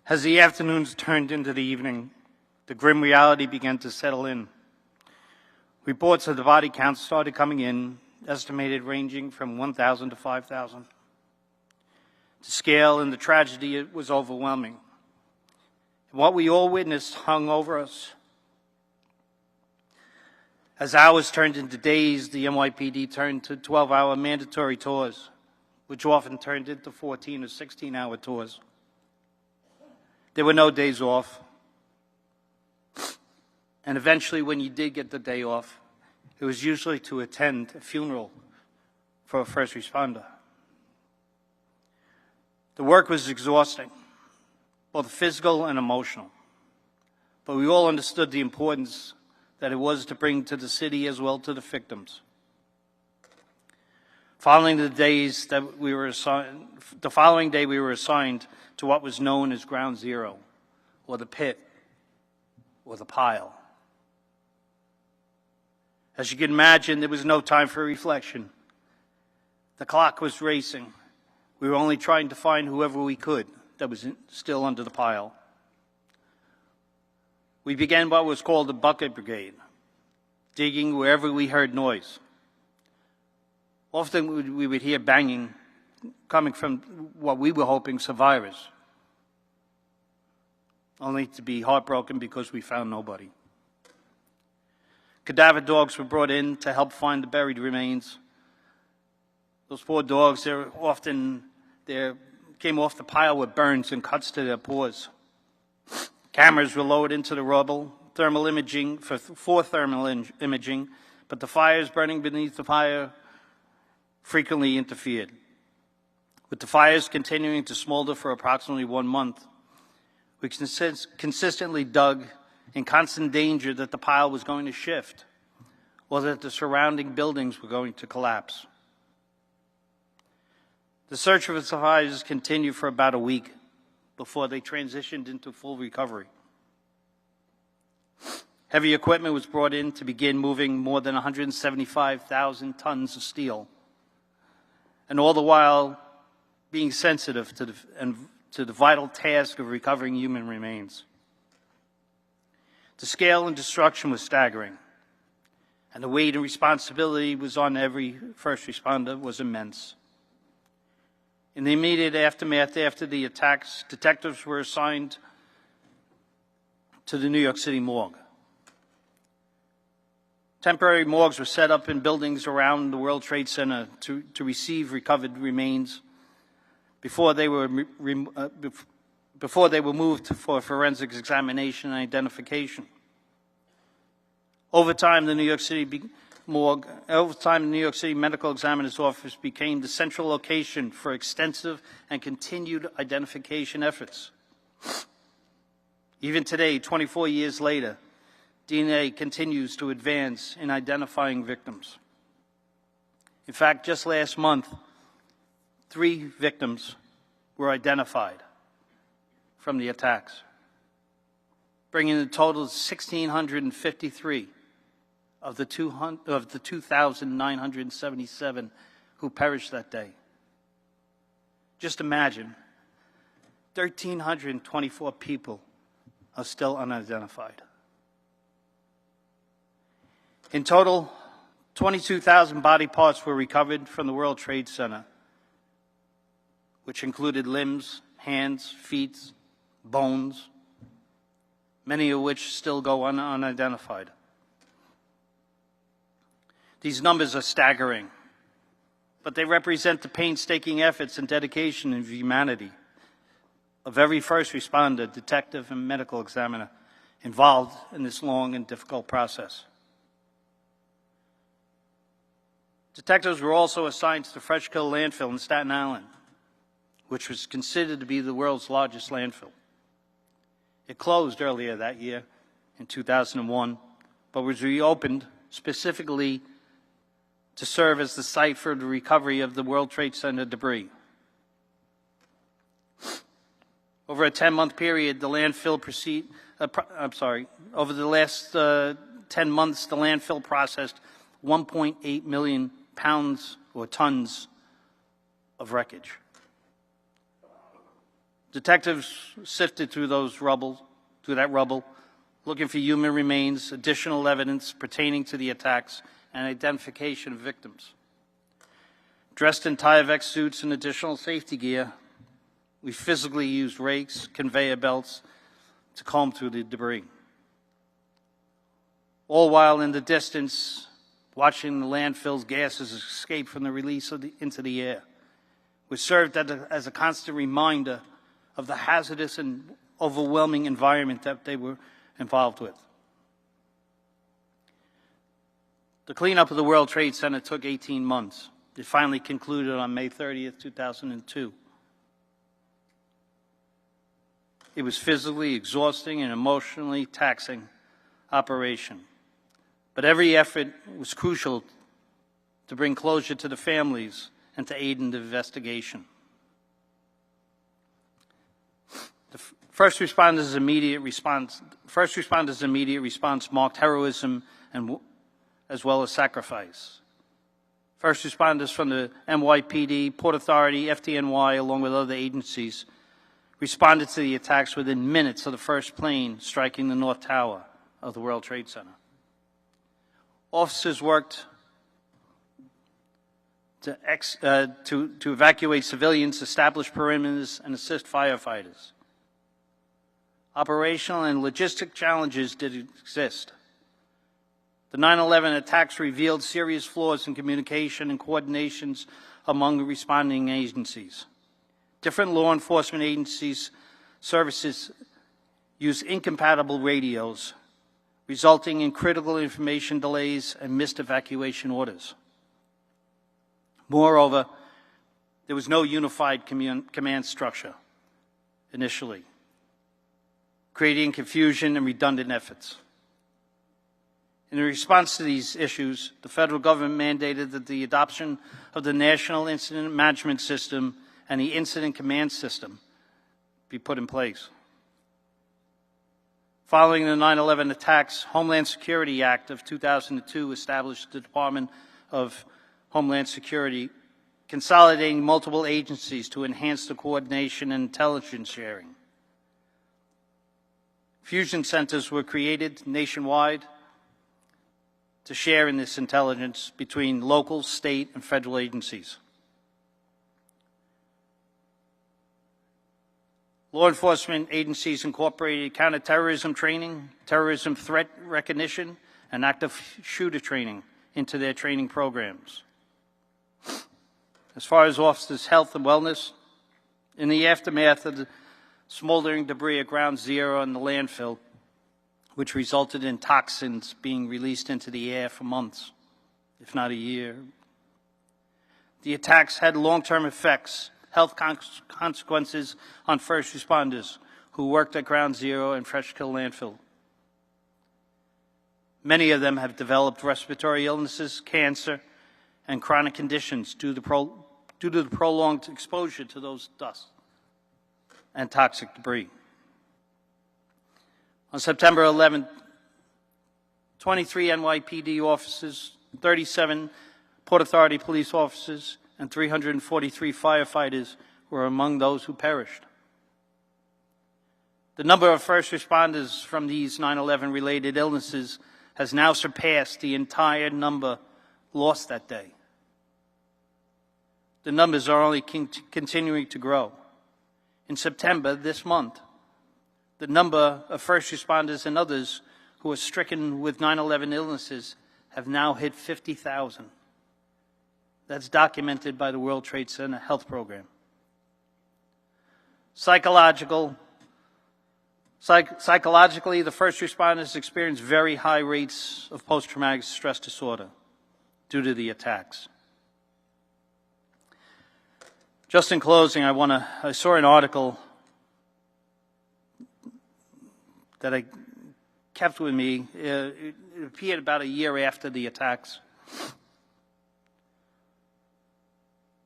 As the afternoons turned into the evening, the grim reality began to settle in. Reports of the body counts started coming in, estimated ranging from 1,000 to 5,000. The scale and the tragedy was overwhelming. And what we all witnessed hung over us. As hours turned into days, the NYPD turned to 12-hour mandatory tours, which often turned into 14 or 16-hour tours. There were no days off. And eventually, when you did get the day off, it was usually to attend a funeral for a first responder. The work was exhausting, both physical and emotional. But we all understood the importance that it was to bring to the city as well to the victims. Following the days that we were assigned, the following day we were assigned to what was known as Ground Zero, or the pit, or the pile. As you can imagine, there was no time for reflection. The clock was racing. We were only trying to find whoever we could that was still under the pile. We began what was called the bucket brigade, digging wherever we heard noise. Often we would hear banging coming from what we were hoping survivors, only to be heartbroken because we found nobody. Cadaver dogs were brought in to help find the buried remains. Those poor dogs, they came off the pile with burns and cuts to their paws. Cameras were lowered into the rubble, thermal imaging for thermal imaging, but the fires burning beneath the fire frequently interfered. With the fires continuing to smolder for approximately 1 month, we consistently dug in constant danger that the pile was going to shift or that the surrounding buildings were going to collapse. The search for the survivors continued for about a week before they transitioned into full recovery. Heavy equipment was brought in to begin moving more than 175,000 tons of steel, and all the while being sensitive to the vital task of recovering human remains. The scale and destruction was staggering, and the weight and responsibility was on every first responder was immense. In the immediate aftermath after the attacks, detectives were assigned to the New York City morgue. Temporary morgues were set up in buildings around the World Trade Center to receive recovered remains before they were moved for forensic examination and identification. Over time, the New York City Medical Examiner's Office became the central location for extensive and continued identification efforts. Even today, 24 years later, DNA continues to advance in identifying victims. In fact, just last month, 3 victims were identified from the attacks, bringing the total to 1,653 of the 2,977 who perished that day. Just imagine, 1,324 people are still unidentified. In total, 22,000 body parts were recovered from the World Trade Center, which included limbs, hands, feet, bones, many of which still go unidentified. These numbers are staggering, but they represent the painstaking efforts and dedication of humanity of every first responder, detective, and medical examiner involved in this long and difficult process. Detectives were also assigned to the Freshkill landfill in Staten Island, which was considered to be the world's largest landfill. It closed earlier that year, in 2001, but was reopened specifically to serve as the site for the recovery of the World Trade Center debris. Over a 10-month period, the landfill over the last 10 months, the landfill processed 1.8 million pounds or tons of wreckage. Detectives sifted through that rubble, looking for human remains, additional evidence pertaining to the attacks, and identification of victims. Dressed in Tyvek suits and additional safety gear, we physically used rakes, conveyor belts to comb through the debris. All while in the distance, watching the landfill's gases escape from the release into the air, which served as a constant reminder of the hazardous and overwhelming environment that they were involved with. The cleanup of the World Trade Center took 18 months. It finally concluded on May 30th, 2002. It was physically exhausting and emotionally taxing operation. But every effort was crucial to bring closure to the families and to aid in the investigation. The first responders' immediate response marked heroism and as well as sacrifice. First responders from the NYPD, Port Authority, FDNY, along with other agencies, responded to the attacks within minutes of the first plane striking the North Tower of the World Trade Center. Officers worked to evacuate civilians, establish perimeters, and assist firefighters. Operational and logistic challenges did exist. The 9/11 attacks revealed serious flaws in communication and coordinations among responding agencies. Different law enforcement agencies' services use incompatible radios, resulting in critical information delays and missed evacuation orders. Moreover, there was no unified command structure initially, creating confusion and redundant efforts. In response to these issues, the federal government mandated that the adoption of the National Incident Management System and the Incident Command System be put in place. Following the 9/11 attacks, Homeland Security Act of 2002 established the Department of Homeland Security, consolidating multiple agencies to enhance the coordination and intelligence sharing. Fusion centers were created nationwide to share in this intelligence between local, state, and federal agencies. Law enforcement agencies incorporated counterterrorism training, terrorism threat recognition, and active shooter training into their training programs. As far as officers' health and wellness, in the aftermath of the smoldering debris at Ground Zero and the landfill, which resulted in toxins being released into the air for months, if not a year, the attacks had long-term effects, health consequences on first responders who worked at Ground Zero and Freshkill landfill. Many of them have developed respiratory illnesses, cancer, and chronic conditions due to the prolonged exposure to those dust and toxic debris. On September 11th, 23 NYPD officers, 37 Port Authority police officers, and 343 firefighters were among those who perished. The number of first responders from these 9/11 related illnesses has now surpassed the entire number lost that day. The numbers are only continuing to grow. In September, this month, the number of first responders and others who are stricken with 9/11 illnesses have now hit 50,000. That's documented by the World Trade Center Health Program. Psychologically, the first responders experience very high rates of post-traumatic stress disorder due to the attacks. Just in closing, I saw an article that I kept with me. It appeared about a year after the attacks.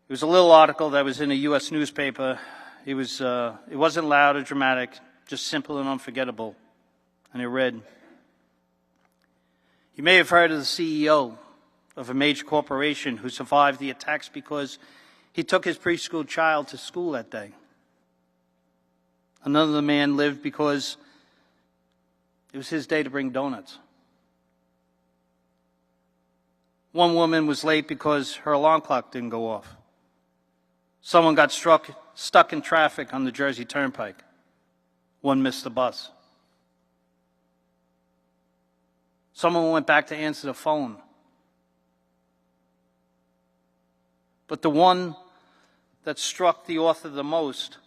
It was a little article that was in a U.S. newspaper. It wasn't loud or dramatic, just simple and unforgettable. And it read, "You may have heard of the CEO of a major corporation who survived the attacks because he took his preschool child to school that day. Another man lived because it was his day to bring donuts. One woman was late because her alarm clock didn't go off. Someone got stuck in traffic on the Jersey Turnpike. One missed the bus. Someone went back to answer the phone. But the one that struck the author the most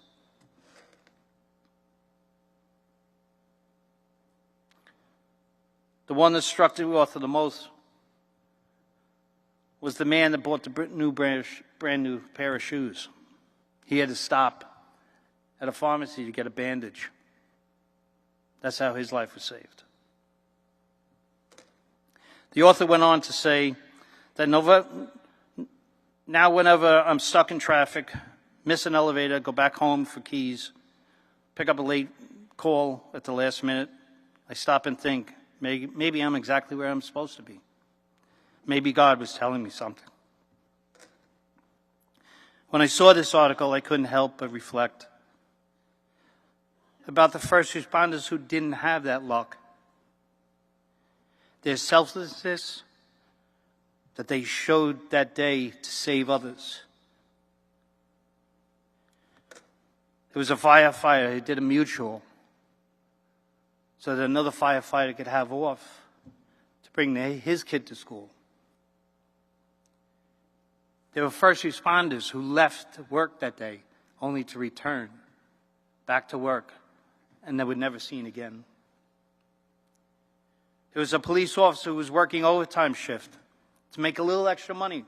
was the man that bought the brand new pair of shoes. He had to stop at a pharmacy to get a bandage. That's how his life was saved." The author went on to say that now whenever I'm stuck in traffic, miss an elevator, go back home for keys, pick up a late call at the last minute, I stop and think, maybe I'm exactly where I'm supposed to be. Maybe God was telling me something. When I saw this article, I couldn't help but reflect about the first responders who didn't have that luck. Their selflessness that they showed that day to save others. There was a firefighter who did a mutual so that another firefighter could have off to bring his kid to school. There were first responders who left work that day only to return back to work, and they were never seen again. There was a police officer who was working overtime shift to make a little extra money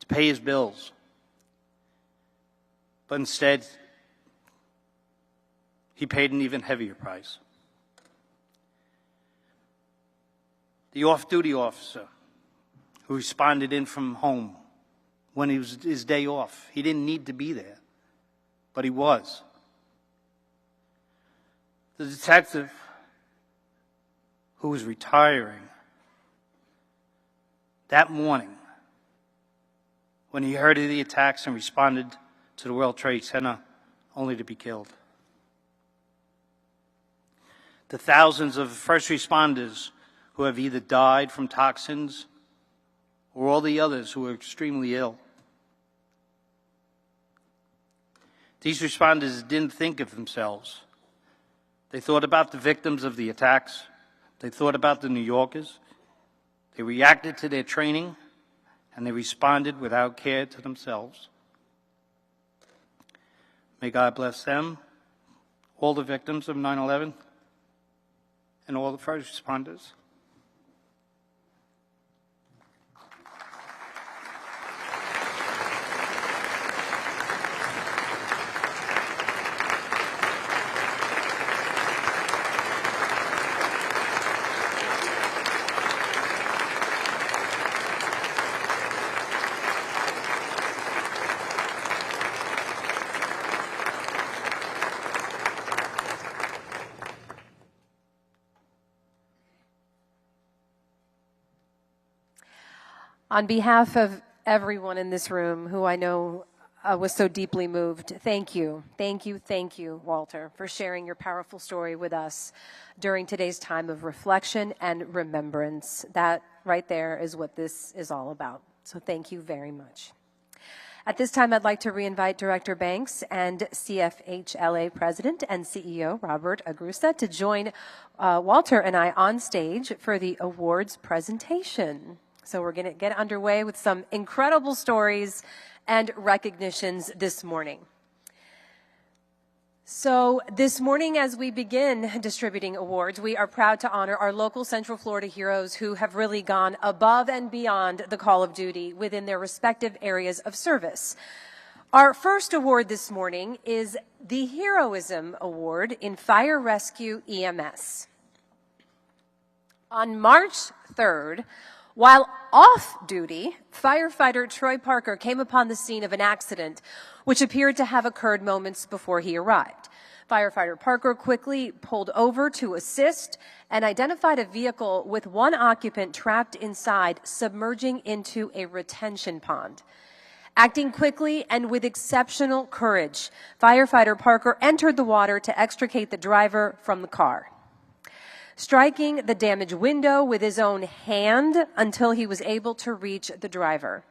to pay his bills. But instead, he paid an even heavier price. The off-duty officer who responded in from home when it was his day off. He didn't need to be there, but he was. The detective who was retiring that morning when he heard of the attacks and responded to the World Trade Center only to be killed. The thousands of first responders who have either died from toxins or all the others who are extremely ill. These responders didn't think of themselves. They thought about the victims of the attacks. They thought about the New Yorkers. They reacted to their training, and they responded without care to themselves. May God bless them, all the victims of 9/11, and all the first responders. On behalf of everyone in this room who I know was so deeply moved, thank you, Walter, for sharing your powerful story with us during today's time of reflection and remembrance. That right there is what this is all about. So thank you very much. At this time, I'd like to reinvite Director Banks and CFHLA President and CEO Robert Agrusa to join Walter and I on stage for the awards presentation. So we're going to get underway with some incredible stories and recognitions this morning. So this morning, as we begin distributing awards, we are proud to honor our local Central Florida heroes who have really gone above and beyond the call of duty within their respective areas of service. Our first award this morning is the Heroism Award in Fire Rescue EMS. On March 3rd, while off-duty, firefighter Troy Parker came upon the scene of an accident which appeared to have occurred moments before he arrived. Firefighter Parker quickly pulled over to assist and identified a vehicle with one occupant trapped inside, submerging into a retention pond. Acting quickly and with exceptional courage, firefighter Parker entered the water to extricate the driver from the car, striking the damaged window with his own hand until he was able to reach the driver.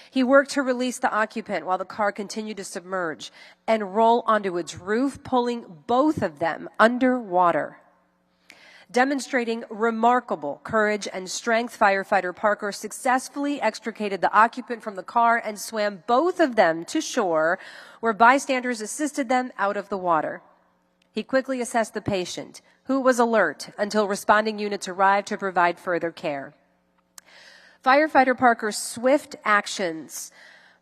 He worked to release the occupant while the car continued to submerge and roll onto its roof, pulling both of them underwater. Demonstrating remarkable courage and strength, firefighter Parker successfully extricated the occupant from the car and swam both of them to shore, where bystanders assisted them out of the water. He quickly assessed the patient, who was alert until responding units arrived to provide further care. Firefighter Parker's swift actions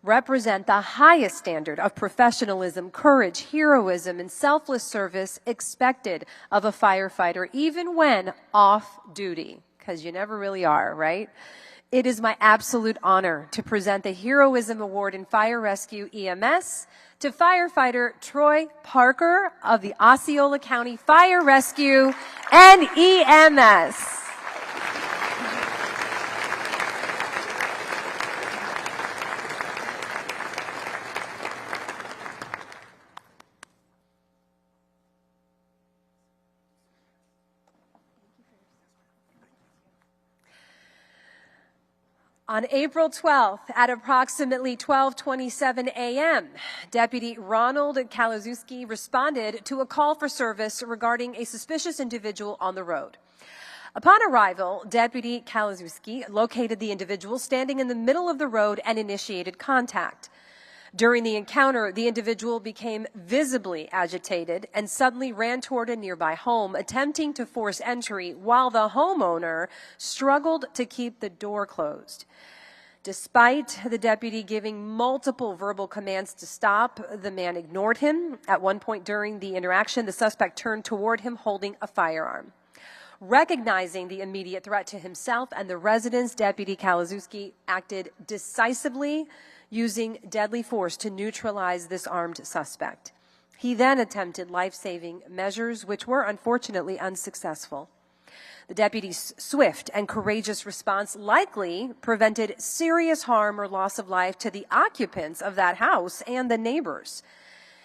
represent the highest standard of professionalism, courage, heroism, and selfless service expected of a firefighter, even when off duty, because you never really are, right? It is my absolute honor to present the Heroism Award in Fire Rescue EMS to firefighter Troy Parker of the Osceola County Fire Rescue and EMS. On April 12th, at approximately 12:27 a.m., Deputy Ronald Kalazewski responded to a call for service regarding a suspicious individual on the road. Upon arrival, Deputy Kalazewski located the individual standing in the middle of the road and initiated contact. During the encounter, the individual became visibly agitated and suddenly ran toward a nearby home, attempting to force entry while the homeowner struggled to keep the door closed. Despite the deputy giving multiple verbal commands to stop, the man ignored him. At one point during the interaction, the suspect turned toward him holding a firearm. Recognizing the immediate threat to himself and the residents, Deputy Kalazewski acted decisively, using deadly force to neutralize this armed suspect. He then attempted life-saving measures, which were unfortunately unsuccessful. The deputy's swift and courageous response likely prevented serious harm or loss of life to the occupants of that house and the neighbors.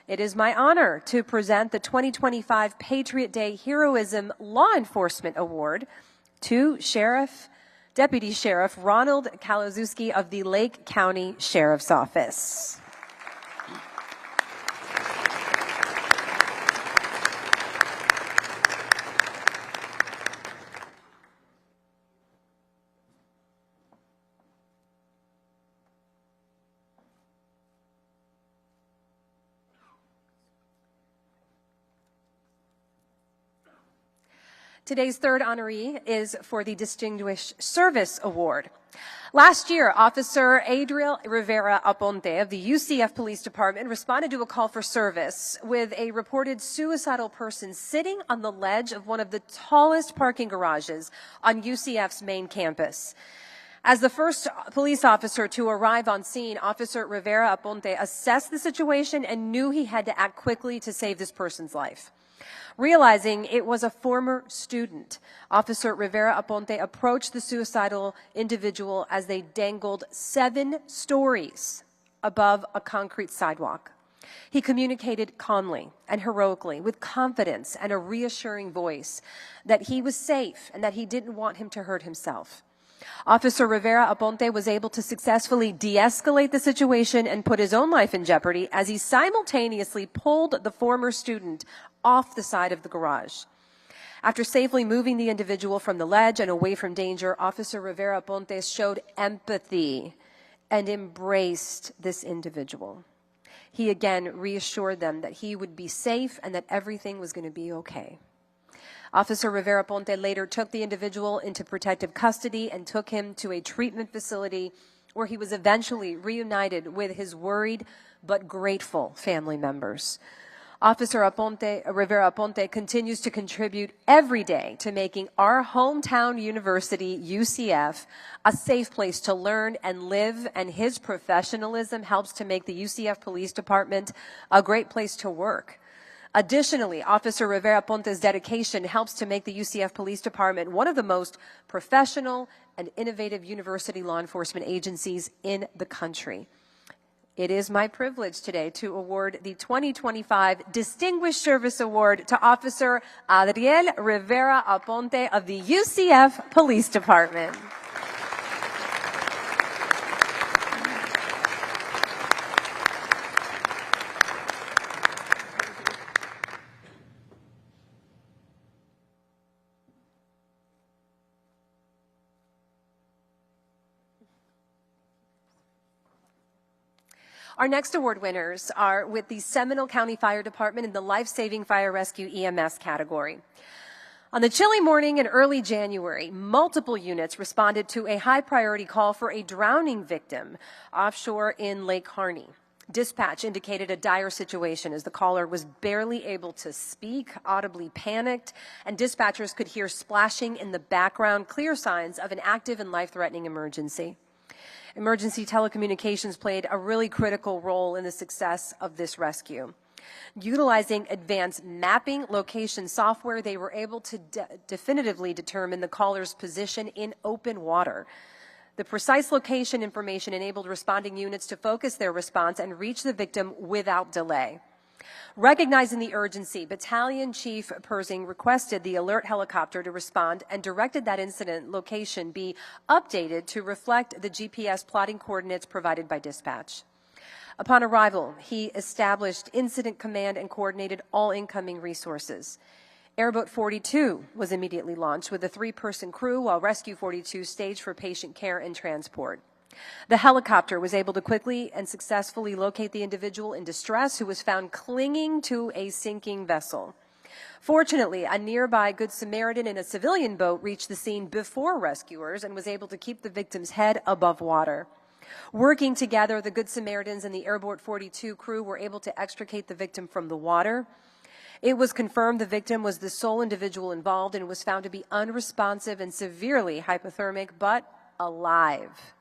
It is my honor to present the 2025 Patriot Day Heroism Law Enforcement Award to Deputy Sheriff Ronald Kalazewski of the Lake County Sheriff's Office. Today's third honoree is for the Distinguished Service Award. Last year, Officer Adriel Rivera Aponte of the UCF Police Department responded to a call for service with a reported suicidal person sitting on the ledge of one of the tallest parking garages on UCF's main campus. As the first police officer to arrive on scene, Officer Rivera Aponte assessed the situation and knew he had to act quickly to save this person's life. Realizing it was a former student, Officer Rivera Aponte approached the suicidal individual as they dangled 7 stories above a concrete sidewalk. He communicated calmly and heroically, with confidence and a reassuring voice, that he was safe and that he didn't want him to hurt himself. Officer Rivera Aponte was able to successfully de-escalate the situation and put his own life in jeopardy as he simultaneously pulled the former student off the side of the garage. After safely moving the individual from the ledge and away from danger, Officer Rivera Aponte showed empathy and embraced this individual. He again reassured them that he would be safe and that everything was going to be okay. Officer Rivera Aponte later took the individual into protective custody and took him to a treatment facility where he was eventually reunited with his worried but grateful family members. Officer Rivera Aponte continues to contribute every day to making our hometown university, UCF, a safe place to learn and live, and his professionalism helps to make the UCF Police Department a great place to work. Additionally, Officer Rivera Aponte's dedication helps to make the UCF Police Department one of the most professional and innovative university law enforcement agencies in the country. It is my privilege today to award the 2025 Distinguished Service Award to Officer Adriel Rivera Aponte of the UCF Police Department. Our next award winners are with the Seminole County Fire Department in the Life-Saving Fire Rescue EMS category. On the chilly morning in early January, multiple units responded to a high-priority call for a drowning victim offshore in Lake Harney. Dispatch indicated a dire situation as the caller was barely able to speak, audibly panicked, and dispatchers could hear splashing in the background, clear signs of an active and life-threatening emergency. Emergency telecommunications played a really critical role in the success of this rescue. Utilizing advanced mapping location software, they were able to definitively determine the caller's position in open water. The precise location information enabled responding units to focus their response and reach the victim without delay. Recognizing the urgency, Battalion Chief Persing requested the alert helicopter to respond and directed that incident location be updated to reflect the GPS plotting coordinates provided by dispatch. Upon arrival, he established incident command and coordinated all incoming resources. Airboat 42 was immediately launched with a 3-person crew, while Rescue 42 staged for patient care and transport. The helicopter was able to quickly and successfully locate the individual in distress who was found clinging to a sinking vessel. Fortunately, a nearby Good Samaritan in a civilian boat reached the scene before rescuers and was able to keep the victim's head above water. Working together, the Good Samaritans and the Airboat 42 crew were able to extricate the victim from the water. It was confirmed the victim was the sole individual involved and was found to be unresponsive and severely hypothermic, but alive.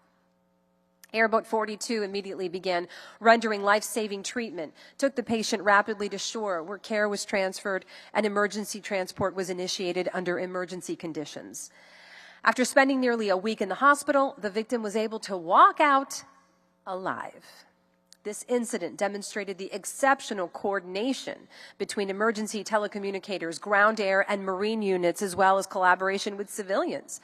Airboat 42 immediately began rendering life-saving treatment, took the patient rapidly to shore where care was transferred and emergency transport was initiated under emergency conditions. After spending nearly a week in the hospital, the victim was able to walk out alive. This incident demonstrated the exceptional coordination between emergency telecommunicators, ground, air, and marine units, as well as collaboration with civilians.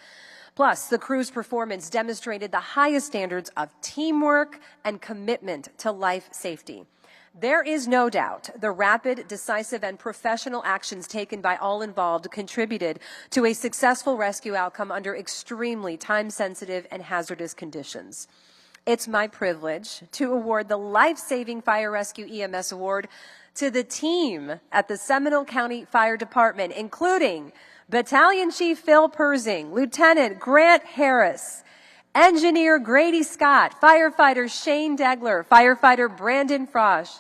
Plus, the crew's performance demonstrated the highest standards of teamwork and commitment to life safety. There is no doubt the rapid, decisive, and professional actions taken by all involved contributed to a successful rescue outcome under extremely time-sensitive and hazardous conditions. It's my privilege to award the Life-Saving Fire Rescue EMS Award to the team at the Seminole County Fire Department, including Battalion Chief Phil Persing, Lieutenant Grant Harris, Engineer Grady Scott, Firefighter Shane Degler, Firefighter Brandon Frosch,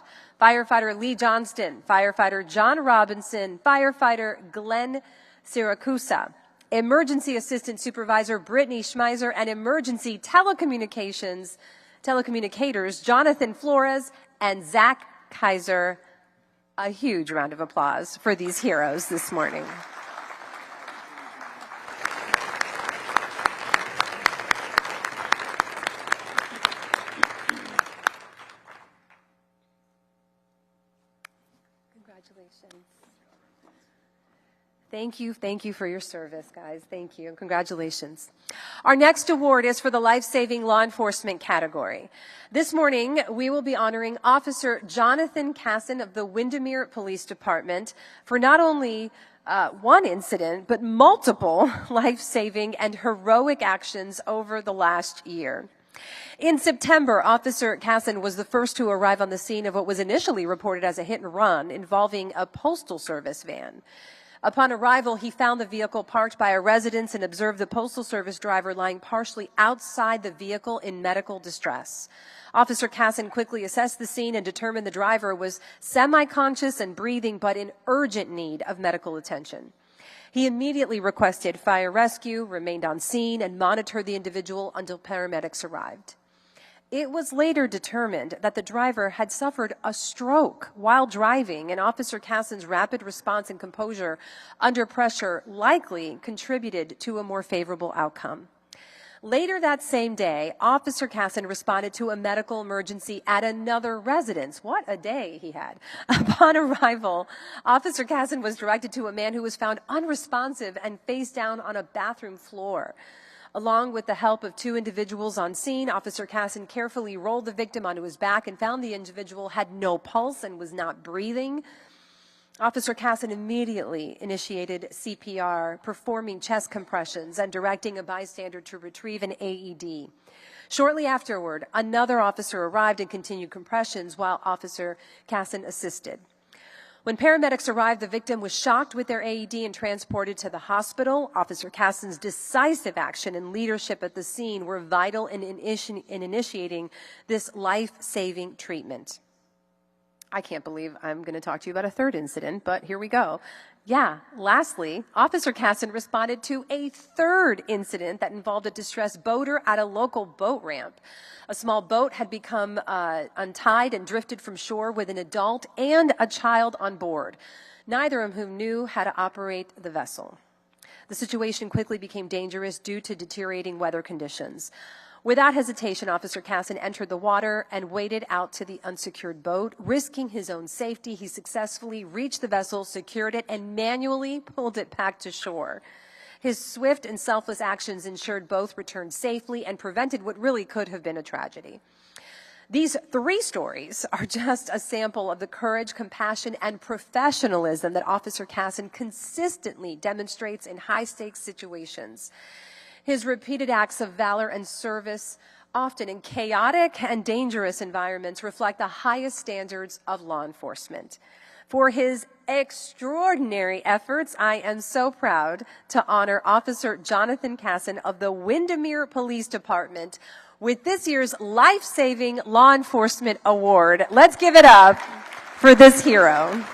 Firefighter Lee Johnston, Firefighter John Robinson, Firefighter Glenn Siracusa, Emergency Assistant Supervisor Brittany Schmeiser, and Emergency Telecommunicators Jonathan Flores and Zach Kaiser. A huge round of applause for these heroes this morning. Congratulations. Thank you for your service, guys. Thank you, and congratulations. Our next award is for the life-saving law enforcement category. This morning, we will be honoring Officer Jonathan Casson of the Windermere Police Department for not only one incident, but multiple life-saving and heroic actions over the last year. In September, Officer Casson was the first to arrive on the scene of what was initially reported as a hit-and-run involving a Postal Service van. Upon arrival, he found the vehicle parked by a residence and observed the Postal Service driver lying partially outside the vehicle in medical distress. Officer Casson quickly assessed the scene and determined the driver was semi-conscious and breathing, but in urgent need of medical attention. He immediately requested fire rescue, remained on scene, and monitored the individual until paramedics arrived. It was later determined that the driver had suffered a stroke while driving, and Officer Casson's rapid response and composure under pressure likely contributed to a more favorable outcome. Later that same day, Officer Casson responded to a medical emergency at another residence. What a day he had. Upon arrival, Officer Casson was directed to a man who was found unresponsive and face down on a bathroom floor. Along with the help of two individuals on scene, Officer Casson carefully rolled the victim onto his back and found the individual had no pulse and was not breathing. Officer Casson immediately initiated CPR, performing chest compressions and directing a bystander to retrieve an AED. Shortly afterward, another officer arrived and continued compressions while Officer Casson assisted. When paramedics arrived, the victim was shocked with their AED and transported to the hospital. Officer Casson's decisive action and leadership at the scene were vital in initiating this life-saving treatment. I can't believe I'm going to talk to you about a third incident, but here we go. Yeah, lastly, Officer Casson responded to a third incident that involved a distressed boater at a local boat ramp. A small boat had become untied and drifted from shore with an adult and a child on board, neither of whom knew how to operate the vessel. The situation quickly became dangerous due to deteriorating weather conditions. Without hesitation, Officer Casson entered the water and waded out to the unsecured boat. Risking his own safety, he successfully reached the vessel, secured it, and manually pulled it back to shore. His swift and selfless actions ensured both returned safely and prevented what really could have been a tragedy. These 3 stories are just a sample of the courage, compassion, and professionalism that Officer Casson consistently demonstrates in high-stakes situations. His repeated acts of valor and service, often in chaotic and dangerous environments, reflect the highest standards of law enforcement. For his extraordinary efforts, I am so proud to honor Officer Jonathan Casson of the Windermere Police Department with this year's Life-Saving Law Enforcement Award. Let's give it up for this hero.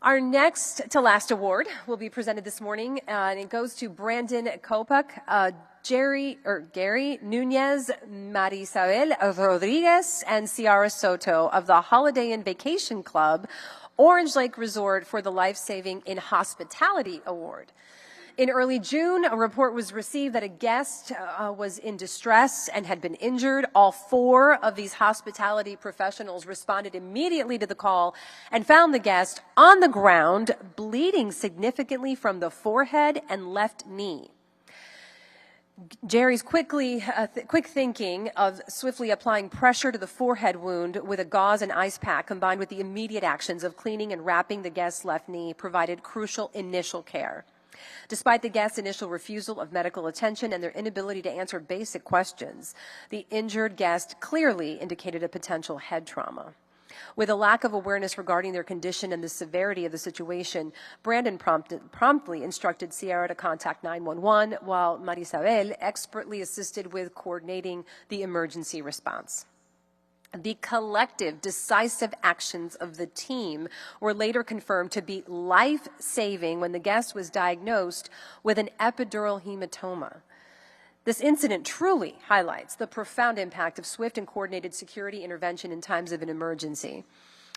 Our next to last award will be presented this morning, and it goes to Brandon Kopak, Gary Nunez, Marisabel Rodriguez, and Ciara Soto of the Holiday Inn Vacation Club, Orange Lake Resort for the Life-Saving in Hospitality Award. In early June, a report was received that a guest was in distress and had been injured. All 4 of these hospitality professionals responded immediately to the call and found the guest on the ground, bleeding significantly from the forehead and left knee. Jerry's quick thinking of swiftly applying pressure to the forehead wound with a gauze and ice pack, combined with the immediate actions of cleaning and wrapping the guest's left knee, provided crucial initial care. Despite the guest's initial refusal of medical attention and their inability to answer basic questions, the injured guest clearly indicated a potential head trauma. With a lack of awareness regarding their condition and the severity of the situation, Brandon promptly instructed Ciara to contact 911, while Marisabel expertly assisted with coordinating the emergency response. The collective, decisive actions of the team were later confirmed to be life-saving when the guest was diagnosed with an epidural hematoma. This incident truly highlights the profound impact of swift and coordinated security intervention in times of an emergency.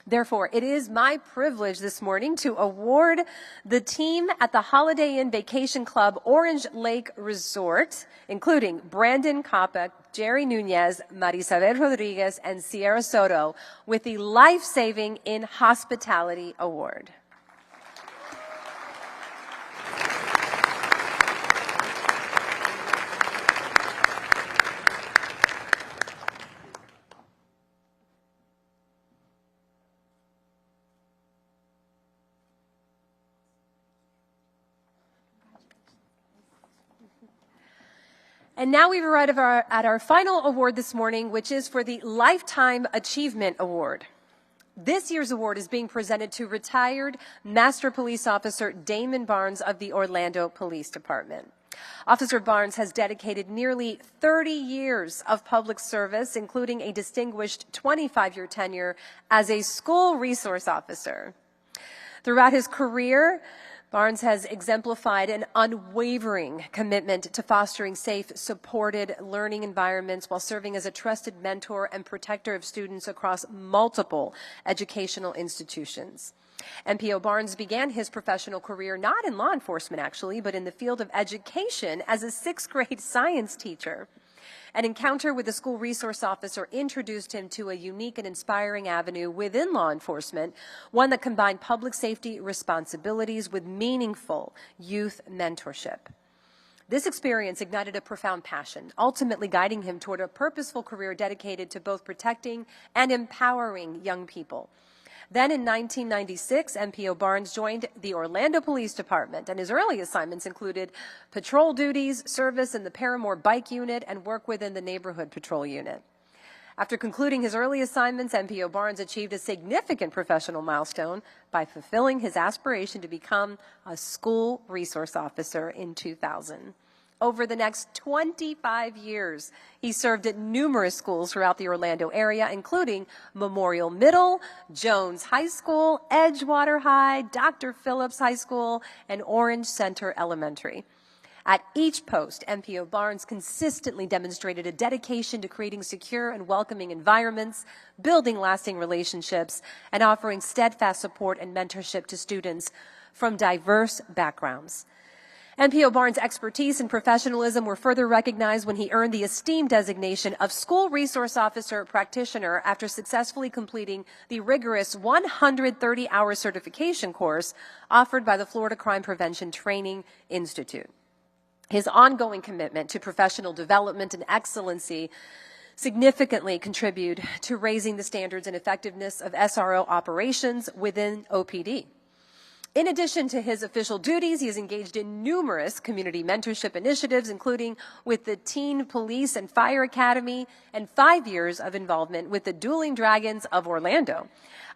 Therefore, it is my privilege this morning to award the team at the Holiday Inn Vacation Club Orange Lake Resort, including Brandon Kopak, Jerry Nunez, Marisabel Rodriguez, and Ciara Soto, with the Life-Saving in Hospitality Award. And now we've arrived at our final award this morning, which is for the Lifetime Achievement Award. This year's award is being presented to retired Master Police Officer Damon Barnes of the Orlando Police Department. Officer Barnes has dedicated nearly 30 years of public service, including a distinguished 25-year tenure as a school resource officer. Throughout his career, Barnes has exemplified an unwavering commitment to fostering safe, supported learning environments while serving as a trusted mentor and protector of students across multiple educational institutions. MPO Barnes began his professional career not in law enforcement, actually, but in the field of education as a 6th grade science teacher. An encounter with the school resource officer introduced him to a unique and inspiring avenue within law enforcement, one that combined public safety responsibilities with meaningful youth mentorship. This experience ignited a profound passion, ultimately guiding him toward a purposeful career dedicated to both protecting and empowering young people. Then in 1996, MPO Barnes joined the Orlando Police Department, and his early assignments included patrol duties, service in the Paramore Bike Unit, and work within the Neighborhood Patrol Unit. After concluding his early assignments, MPO Barnes achieved a significant professional milestone by fulfilling his aspiration to become a school resource officer in 2000. Over the next 25 years, he served at numerous schools throughout the Orlando area, including Memorial Middle, Jones High School, Edgewater High, Dr. Phillips High School, and Orange Center Elementary. At each post, MPO Barnes consistently demonstrated a dedication to creating secure and welcoming environments, building lasting relationships, and offering steadfast support and mentorship to students from diverse backgrounds. MPO Barnes' expertise and professionalism were further recognized when he earned the esteemed designation of School Resource Officer Practitioner after successfully completing the rigorous 130-hour certification course offered by the Florida Crime Prevention Training Institute. His ongoing commitment to professional development and excellency significantly contribute to raising the standards and effectiveness of SRO operations within OPD. In addition to his official duties, he is engaged in numerous community mentorship initiatives, including with the Teen Police and Fire Academy and 5 years of involvement with the Dueling Dragons of Orlando,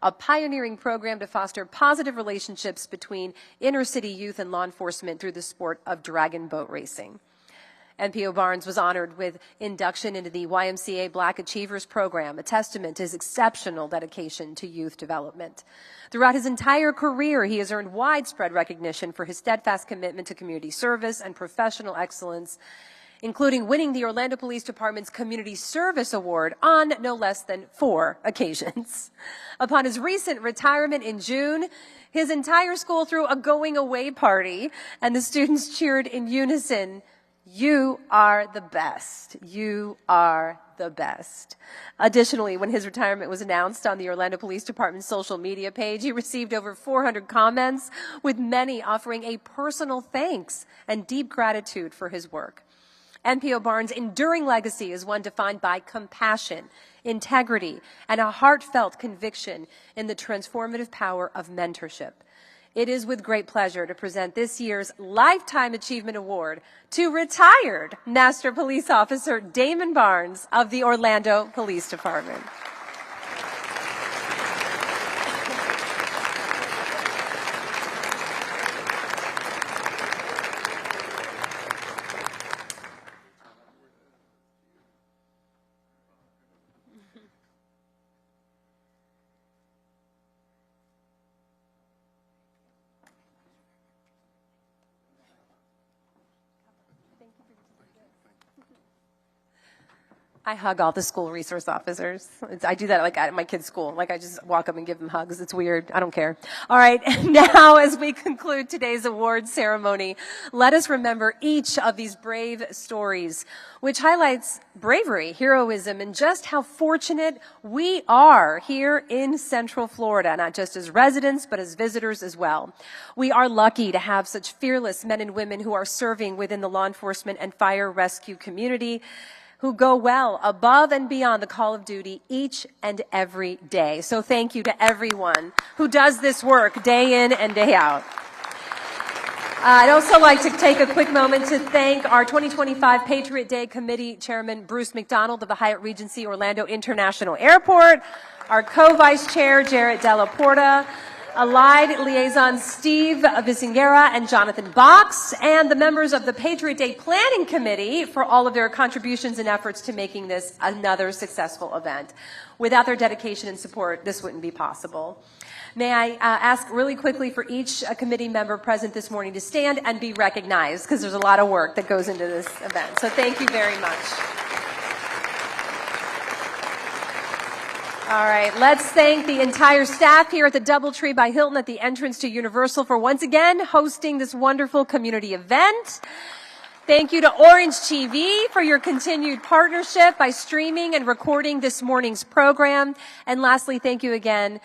a pioneering program to foster positive relationships between inner-city youth and law enforcement through the sport of dragon boat racing. MPO Barnes was honored with induction into the YMCA Black Achievers Program, a testament to his exceptional dedication to youth development. Throughout his entire career, he has earned widespread recognition for his steadfast commitment to community service and professional excellence, including winning the Orlando Police Department's Community Service Award on no less than 4 occasions. Upon his recent retirement in June, his entire school threw a going-away party, and the students cheered in unison, "You are the best. You are the best." Additionally, when his retirement was announced on the Orlando Police Department's social media page, he received over 400 comments, with many offering a personal thanks and deep gratitude for his work. MPO Barnes' enduring legacy is one defined by compassion, integrity, and a heartfelt conviction in the transformative power of mentorship. It is with great pleasure to present this year's Lifetime Achievement Award to retired Master Police Officer Damon Barnes of the Orlando Police Department. I hug all the school resource officers. I do that like at my kids' school. Like I just walk up and give them hugs. It's weird. I don't care. All right. Now, as we conclude today's award ceremony, let us remember each of these brave stories, which highlights bravery, heroism, and just how fortunate we are here in Central Florida, not just as residents, but as visitors as well. We are lucky to have such fearless men and women who are serving within the law enforcement and fire rescue community, who go well above and beyond the call of duty each and every day. So thank you to everyone who does this work day in and day out. I'd also like to take a quick moment to thank our 2025 Patriot Day Committee Chairman Bruce McDonald of the Hyatt Regency Orlando International Airport, our co-vice chair Jarrett Della Porta, Allied Liaison Steve Visingera and Jonathan Box, and the members of the Patriot Day Planning Committee for all of their contributions and efforts to making this another successful event. Without their dedication and support, this wouldn't be possible. May I ask really quickly for each committee member present this morning to stand and be recognized, because there's a lot of work that goes into this event. So thank you very much. All right, let's thank the entire staff here at the DoubleTree by Hilton at the entrance to Universal for once again hosting this wonderful community event. Thank you to Orange TV for your continued partnership by streaming and recording this morning's program. And lastly, thank you again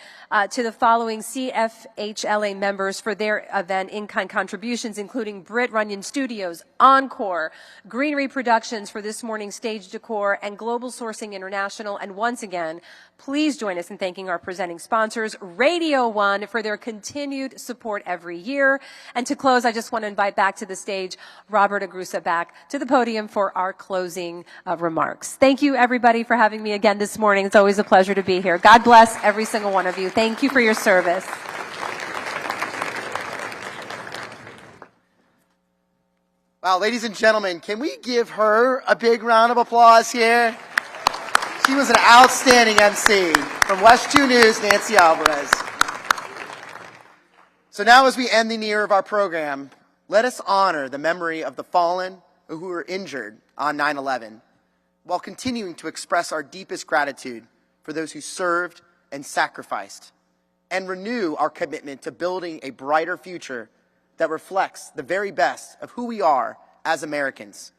to the following CFHLA members for their event in-kind contributions, including Britt Runyon Studios, Encore, Greenery Productions for this morning's stage decor, and Global Sourcing International. And once again, please join us in thanking our presenting sponsors, Radio One, for their continued support every year. And to close, I just want to invite back to the stage Robert Agrusa back to the podium for our closing remarks. Thank you, everybody, for having me again this morning. It's always a pleasure to be here. God bless every single one of you. Thank you for your service. Wow, ladies and gentlemen, can we give her a big round of applause here? She was an outstanding MC. From West 2 News, Nancy Alvarez. So now as we end the year of our program, let us honor the memory of the fallen or who were injured on 9/11, while continuing to express our deepest gratitude for those who served and sacrificed, and renew our commitment to building a brighter future that reflects the very best of who we are as Americans.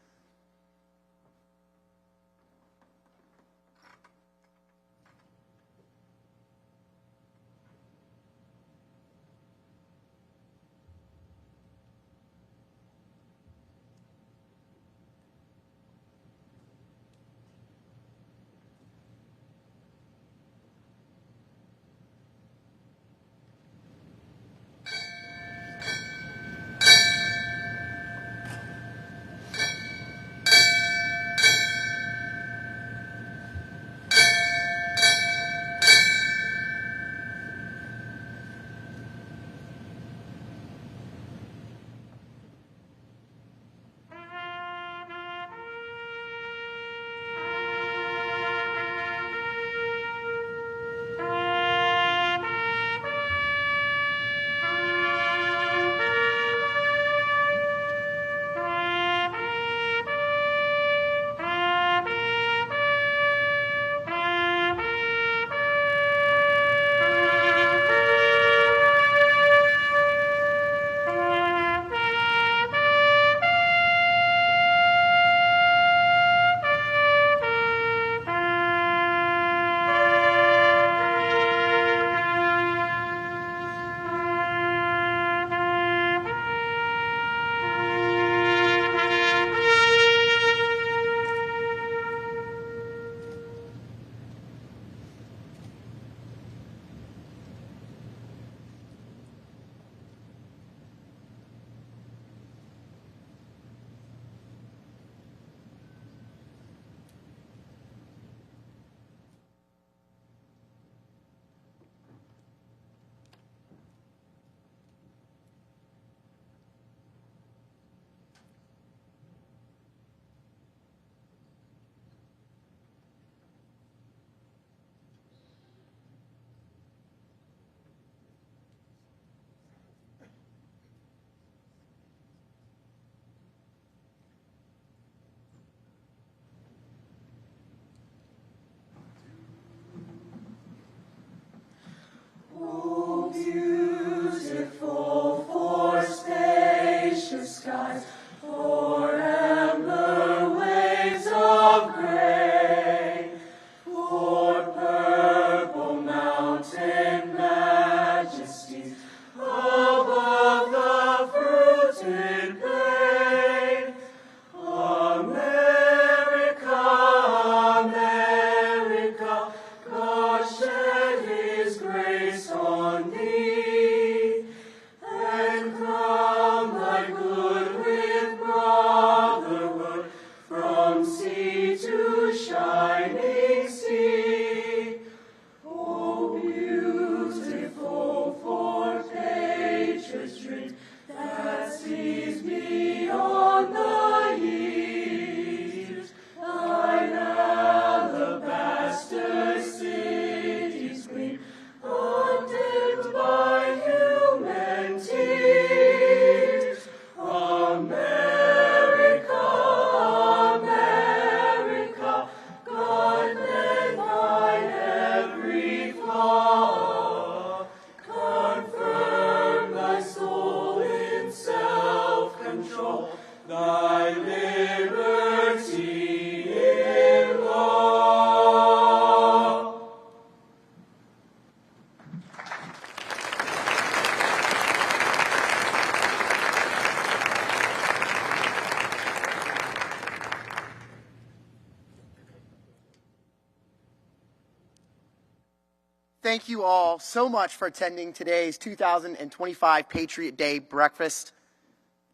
Thank you all so much for attending today's 2025 Patriot Day breakfast.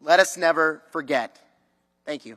Let us never forget. Thank you.